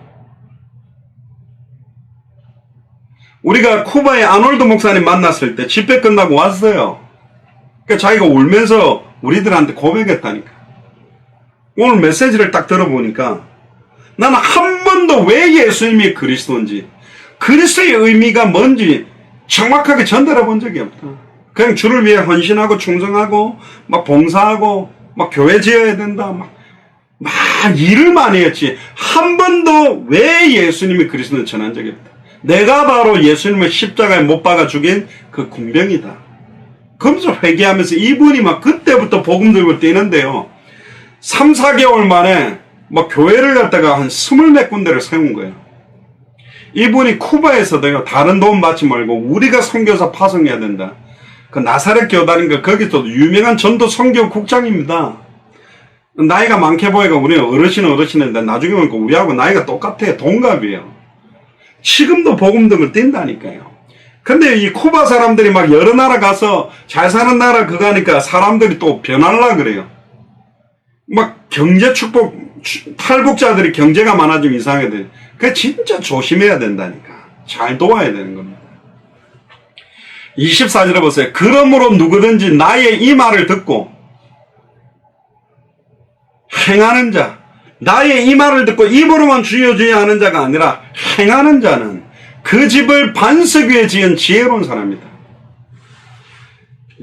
우리가 쿠바의 아놀드 목사님 만났을 때 집회 끝나고 왔어요. 그러니까 자기가 울면서 우리들한테 고백했다니까. 오늘 메시지를 딱 들어보니까 나는 한 번도 왜 예수님이 그리스도인지, 그리스도의 의미가 뭔지 정확하게 전달해 본 적이 없다. 그냥 주를 위해 헌신하고 충성하고 막 봉사하고 막 교회 지어야 된다 막 일을 많이 했지 한 번도 왜 예수님이 그리스도인지 전한 적이 없다. 내가 바로 예수님을 십자가에 못 박아 죽인 그 군병이다. 그러면서 회개하면서 이분이 막 그때부터 복음 들고 뛰는데요. 3, 4개월 만에 막 교회를 갖다가 한 20몇 군데를 세운 거예요. 이분이 쿠바에서 내가 다른 도움 받지 말고 우리가 선교사 파송해야 된다. 그 나사렛 교단인가 거기서 유명한 전도 선교 국장입니다. 나이가 많게 보이가 우리는 어르신인데 나중에 보니까 우리하고 나이가 똑같아요. 동갑이에요. 지금도 복음 등을 띈다니까요. 근데 이 쿠바 사람들이 막 여러 나라 가서 잘 사는 나라 그거 하니까 사람들이 또 변하려고 그래요. 막 경제 축복, 탈북자들이 경제가 많아지면 이상하게 돼. 그게 진짜 조심해야 된다니까. 잘 도와야 되는 겁니다. 24절에 보세요. 그러므로 누구든지 나의 이 말을 듣고 행하는 자, 나의 이 말을 듣고 입으로만 주여 주여 하는 자가 아니라 행하는 자는 그 집을 반석 위에 지은 지혜로운 사람이다.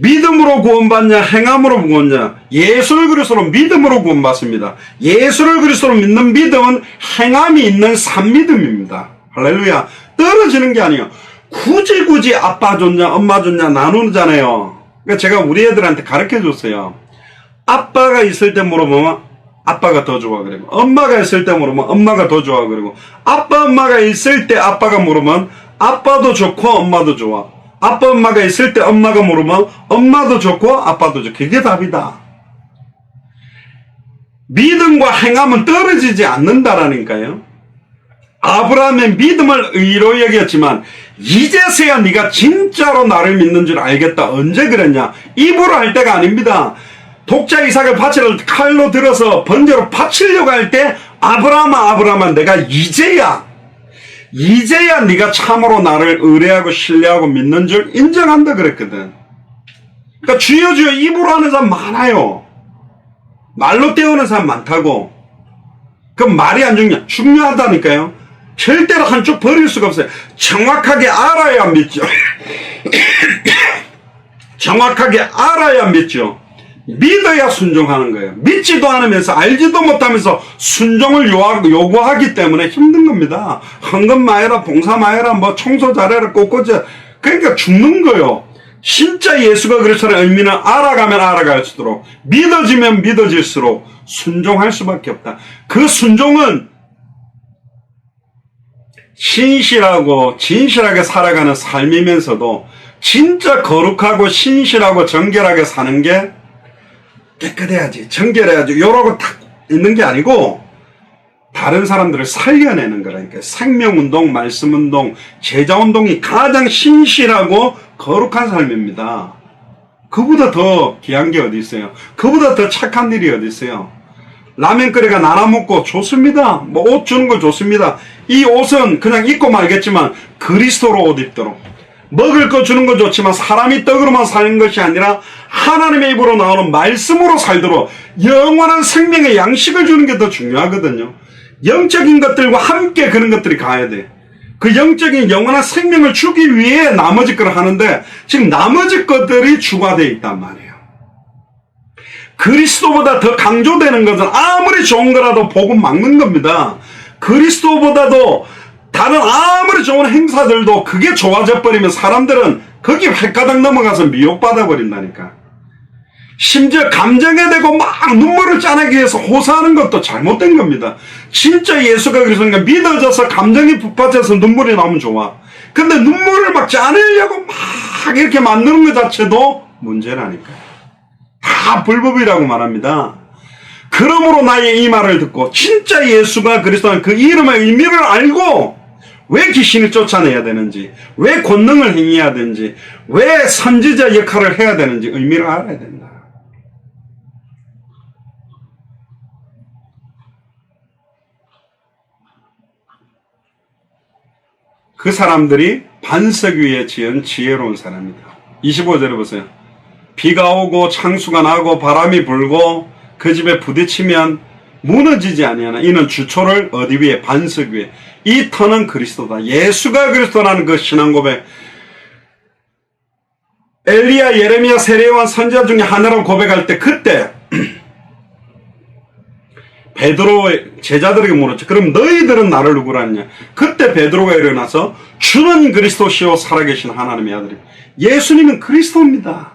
믿음으로 구원받냐 행함으로 구원받냐. 예수를 그리스도로 믿음으로 구원받습니다. 예수를 그리스도로 믿는 믿음은 행함이 있는 산믿음입니다. 할렐루야. 떨어지는 게 아니에요. 굳이 아빠 좋냐 엄마 좋냐 나누잖아요. 그러니까 제가 우리 애들한테 가르쳐줬어요. 아빠가 있을 때 물어보면 아빠가 더 좋아 그리고 엄마가 있을 때 물으면 엄마가 더 좋아 그리고 아빠 엄마가 있을 때 아빠가 물으면 아빠도 좋고 엄마도 좋아. 아빠 엄마가 있을 때 엄마가 물으면 엄마도 좋고 아빠도 좋고. 그게 답이다. 믿음과 행함은 떨어지지 않는다라니까요. 아브라함의 믿음을 의로 여겼지만 이제서야 네가 진짜로 나를 믿는 줄 알겠다. 언제 그랬냐? 입으로 할 때가 아닙니다. 독자 이삭을 바치를 칼로 들어서 번제로 바치려고 할 때 아브라함아 내가 이제야 네가 참으로 나를 의뢰하고 신뢰하고 믿는 줄 인정한다 그랬거든. 그러니까 주여 주여 입으로 하는 사람 많아요. 말로 때우는 사람 많다고. 그럼 말이 안 중요해. 중요하다니까요. 절대로 한쪽 버릴 수가 없어요. 정확하게 알아야 믿죠. 정확하게 알아야 믿죠. 믿어야 순종하는 거예요. 믿지도 않으면서 알지도 못하면서 순종을 요구하기 때문에 힘든 겁니다. 헌금 마해라 봉사 마해라 뭐 청소 잘해라 꽃꽂이. 그러니까 죽는 거예요. 진짜 예수가 그리스도의 의미는 알아가면 알아갈수록 믿어지면 믿어질수록 순종할 수밖에 없다. 그 순종은 신실하고 진실하게 살아가는 삶이면서도 진짜 거룩하고 신실하고 정결하게 사는 게 깨끗해야지 정결해야지 요러고 딱 있는 게 아니고 다른 사람들을 살려내는 거라니까요. 생명운동, 말씀운동, 제자운동이 가장 신실하고 거룩한 삶입니다. 그보다 더 귀한 게 어디 있어요? 그보다 더 착한 일이 어디 있어요? 라면 끓여가 나눠 먹고 좋습니다. 뭐 옷 주는 거 좋습니다. 이 옷은 그냥 입고 말겠지만 그리스도로 옷 입도록. 먹을 거 주는 거 좋지만 사람이 떡으로만 사는 것이 아니라 하나님의 입으로 나오는 말씀으로 살도록 영원한 생명의 양식을 주는 게 더 중요하거든요. 영적인 것들과 함께 그런 것들이 가야 돼. 그 영적인 영원한 생명을 주기 위해 나머지 걸 하는데 지금 나머지 것들이 주가 되어 있단 말이에요. 그리스도보다 더 강조되는 것은 아무리 좋은 거라도 복음 막는 겁니다. 그리스도보다도 다른 아무리 좋은 행사들도 그게 좋아져 버리면 사람들은 거기 획가닥 넘어가서 미혹받아 버린다니까. 심지어 감정에 대고 막 눈물을 짜내기 위해서 호소하는 것도 잘못된 겁니다. 진짜 예수가 그리스도니까 믿어져서 감정이 북받쳐서 눈물이 나오면 좋아. 근데 눈물을 막 짜내려고 막 이렇게 만드는 것 자체도 문제라니까요. 다 불법이라고 말합니다. 그러므로 나의 이 말을 듣고 진짜 예수가 그리스도는 그 이름의 의미를 알고 왜 귀신을 쫓아내야 되는지, 왜 권능을 행해야 되는지, 왜 선지자 역할을 해야 되는지 의미를 알아야 된다. 그 사람들이 반석 위에 지은 지혜로운 사람이다. 25절에 보세요. 비가 오고 창수가 나고 바람이 불고 그 집에 부딪히면 무너지지 아니하나 이는 주초를 어디 위에 반석 위에. 이 터는 그리스도다. 예수가 그리스도라는 그 신앙 고백. 엘리야, 예레미야, 세례요한 선지자 중에 하나라고 고백할 때 그때 베드로의 제자들에게 물었죠. 그럼 너희들은 나를 누구라 하느냐. 그때 베드로가 일어나서 주는 그리스도시요 살아계신 하나님의 아들이. 예수님은 그리스도입니다.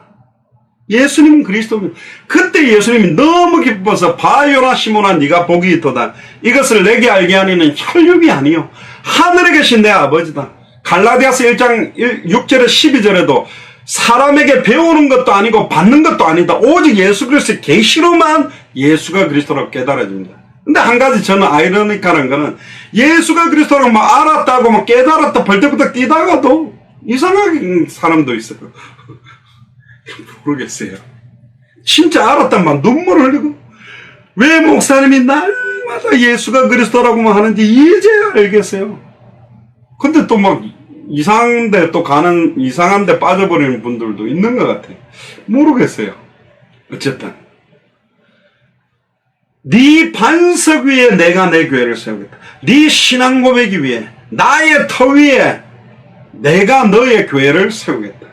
예수님은 그리스도입니다. 그때 예수님이 너무 기뻐서 바요나 시몬아 네가 복이 있도다. 이것을 내게 알게 하니는 혈육이 아니요 하늘에 계신 내 아버지다. 갈라디아서 1장 6절에 12절에도 사람에게 배우는 것도 아니고 받는 것도 아니다. 오직 예수 그리스도의 계시로만 예수가 그리스도라고 깨달아집니다. 근데 한 가지 저는 아이러니컬한 거는 예수가 그리스도라고 막 알았다고 막 깨달았다 벌떡벌떡 뛰다가도 이상하게 사람도 있어요. 모르겠어요. 진짜 알았단 말 눈물을 흘리고 왜 목사님이 날마다 예수가 그리스도라고만 하는지 이제야 알겠어요. 근데 또 막 이상한데 또 가는, 이상한데 빠져버리는 분들도 있는 것 같아요. 모르겠어요. 어쨌든. 네 반석 위에 내가 내 교회를 세우겠다. 네 신앙 고백이 위에, 나의 터 위에 내가 너의 교회를 세우겠다.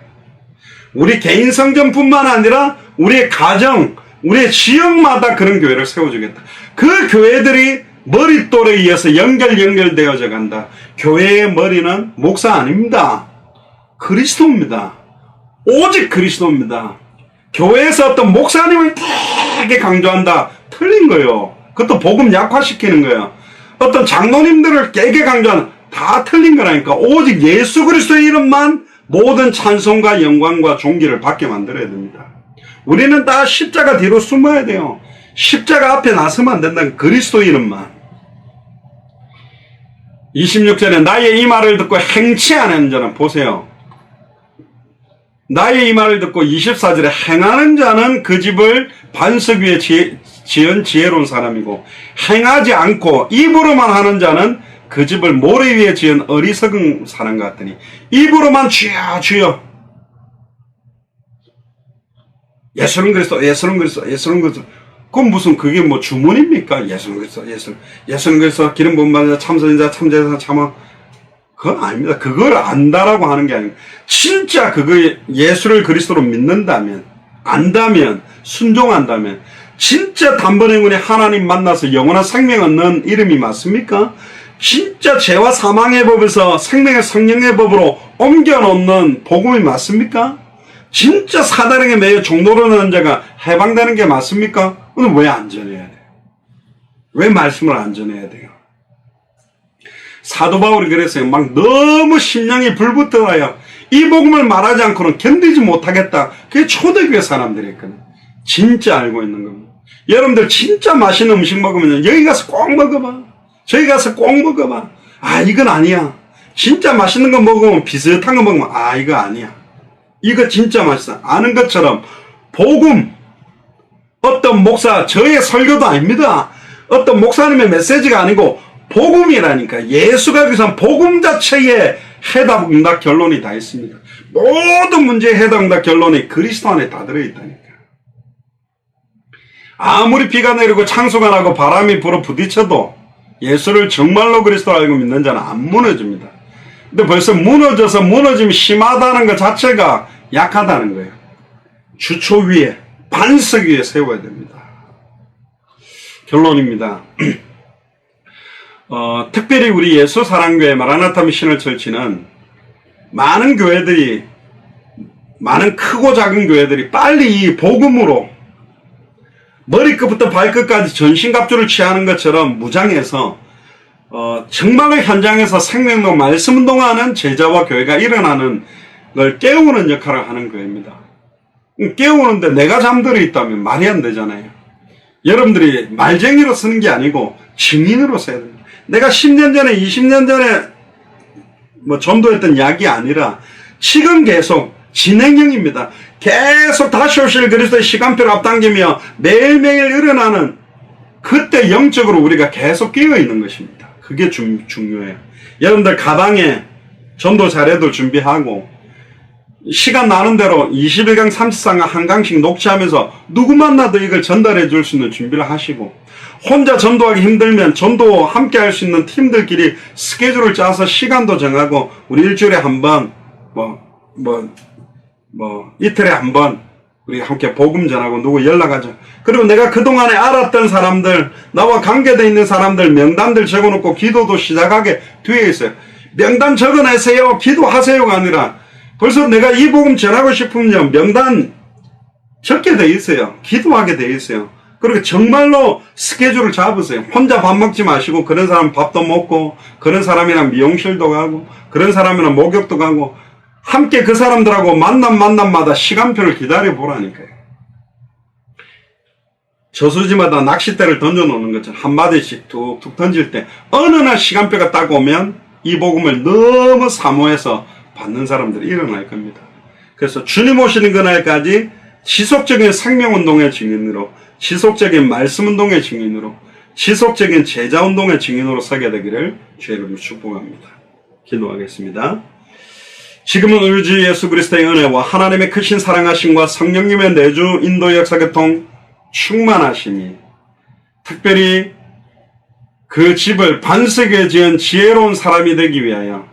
우리 개인 성전뿐만 아니라 우리의 가정, 우리의 지역마다 그런 교회를 세워주겠다. 그 교회들이 머릿돌에 의해서 연결되어져 간다. 교회의 머리는 목사 아닙니다. 그리스도입니다. 오직 그리스도입니다. 교회에서 어떤 목사님을 되게 강조한다. 틀린 거예요. 그것도 복음 약화시키는 거예요. 어떤 장로님들을 깨게 강조하는, 다 틀린 거라니까. 오직 예수 그리스도의 이름만 모든 찬송과 영광과 존귀를 받게 만들어야 됩니다. 우리는 다 십자가 뒤로 숨어야 돼요. 십자가 앞에 나서면 안 된다는 그리스도 이름만. 26절에 나의 이 말을 듣고 행치 않는 자는, 보세요. 나의 이 말을 듣고 24절에 행하는 자는 그 집을 반석 위에 지은 지혜로운 사람이고, 행하지 않고 입으로만 하는 자는 그 집을 모래 위에 지은 어리석은 사람 같더니, 입으로만 주여 주여, 예수는 그리스도, 예수는 그리스도, 예수는 그리스도. 그건 무슨, 그게 뭐 주문입니까? 예수는 그리스도, 예수는 그리스도, 기름 부음 받은 자, 참선자, 참제자, 참아. 그건 아닙니다. 그걸 안다라고 하는 게 아니고, 진짜 그거 예수를 그리스도로 믿는다면, 안다면, 순종한다면, 진짜 단번에 하나님 만나서 영원한 생명 얻는 이름이 맞습니까? 진짜 죄와 사망의 법에서 생명의 성령의 법으로 옮겨놓는 복음이 맞습니까? 진짜 사단에게 매여 종로로 나는 자가 해방되는 게 맞습니까? 그럼 왜 안 전해야 돼요? 왜 말씀을 안 전해야 돼요? 사도 바울이 그랬어요. 막 너무 심령이 불붙어요. 이 복음을 말하지 않고는 견디지 못하겠다. 그게 초대교회 사람들이었거든요. 진짜 알고 있는 겁니다. 여러분들 진짜 맛있는 음식 먹으면 여기 가서 꼭 먹어봐. 저기 가서 꼭 먹어봐. 아, 이건 아니야. 진짜 맛있는 거 먹으면, 비슷한 거 먹으면, 아, 이거 아니야. 이거 진짜 맛있어. 아는 것처럼 복음, 어떤 목사, 저의 설교도 아닙니다. 어떤 목사님의 메시지가 아니고 복음이라니까. 예수가 그래서 복음 자체에 해답응답 결론이 다 있습니다. 모든 문제의 해답응답 결론이 그리스도 안에 다 들어있다니까. 아무리 비가 내리고 창수가 나고 바람이 불어 부딪혀도 예수를 정말로 그리스도로 알고 믿는 자는 안 무너집니다. 근데 벌써 무너져서 무너짐이 심하다는 것 자체가 약하다는 거예요. 주초 위에, 반석 위에 세워야 됩니다. 결론입니다. 특별히 우리 예수사랑교회 마라나타 미션을 철치는 많은 교회들이, 많은 크고 작은 교회들이 빨리 이 복음으로 머리끝부터 발끝까지 전신갑주를 취하는 것처럼 무장해서 정말로 현장에서 생명로 말씀운동하는 제자와 교회가 일어나는 걸 깨우는 역할을 하는 교회입니다. 깨우는데 내가 잠들어 있다면 말이 안 되잖아요. 여러분들이 말쟁이로 쓰는 게 아니고 증인으로 써야 됩니다. 내가 10년 전에 20년 전에 뭐 전도했던 약이 아니라 지금 계속 진행형입니다. 계속 다시 오실 그리스도의 시간표를 앞당기며 매일매일 일어나는, 그때 영적으로 우리가 계속 깨어있는 것입니다. 그게 중요해요. 여러분들 가방에 전도 자료들 준비하고 시간 나는 대로 21강 33강 한 강씩 녹취하면서 누구 만나도 이걸 전달해 줄 수 있는 준비를 하시고, 혼자 전도하기 힘들면 전도 함께 할 수 있는 팀들끼리 스케줄을 짜서 시간도 정하고, 우리 일주일에 한 번, 이틀에 한 번 우리 함께 복음 전하고 누구 연락하자. 그리고 내가 그동안에 알았던 사람들, 나와 관계되어 있는 사람들 명단들 적어놓고 기도도 시작하게 뒤에 있어요. 명단 적어내세요, 기도하세요가 아니라 벌써 내가 이 복음 전하고 싶으면 명단 적게 돼 있어요. 기도하게 돼 있어요. 그리고 정말로 스케줄을 잡으세요. 혼자 밥 먹지 마시고 그런 사람 밥도 먹고, 그런 사람이랑 미용실도 가고, 그런 사람이랑 목욕도 가고, 함께 그 사람들하고 만남마다 시간표를 기다려 보라니까요. 저수지마다 낚싯대를 던져놓는 것처럼 한마디씩 툭툭 던질 때 어느 날 시간표가 딱 오면 이 복음을 너무 사모해서 받는 사람들이 일어날 겁니다. 그래서 주님 오시는 그날까지 지속적인 생명운동의 증인으로, 지속적인 말씀운동의 증인으로, 지속적인 제자운동의 증인으로 서게 되기를 주의 이름으로 축복합니다. 기도하겠습니다. 지금은 우리 주 예수 그리스도의 은혜와 하나님의 크신 사랑하심과 성령님의 내주 인도 역사 교통 충만하시니 특별히 그 집을 반석에 지은 지혜로운 사람이 되기 위하여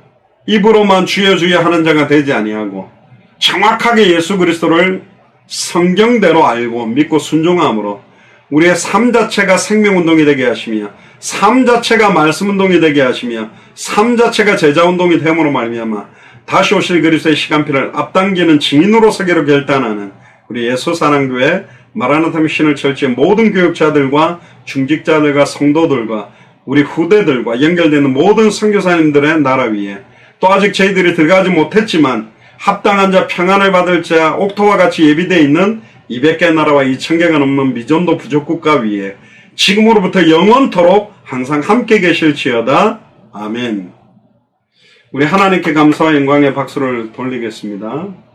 입으로만 주여 주여 하는 자가 되지 아니하고 정확하게 예수 그리스도를 성경대로 알고 믿고 순종함으로 우리의 삶 자체가 생명운동이 되게 하시며 삶 자체가 말씀운동이 되게 하시며 삶 자체가 제자운동이 됨으로 말미암아 다시 오실 그리스도의 시간표를 앞당기는 증인으로 서기로 결단하는 우리 예수사랑교회 마라나타 미션을 철저히 모든 교육자들과 중직자들과 성도들과 우리 후대들과 연결되는 모든 선교사님들의 나라 위에 또 아직 저희들이 들어가지 못했지만 합당한 자 평안을 받을 자 옥토와 같이 예비되어 있는 200개 나라와 2000개가 넘는 미전도 부족국가 위에 지금으로부터 영원토록 항상 함께 계실지어다. 아멘. 우리 하나님께 감사와 영광의 박수를 돌리겠습니다.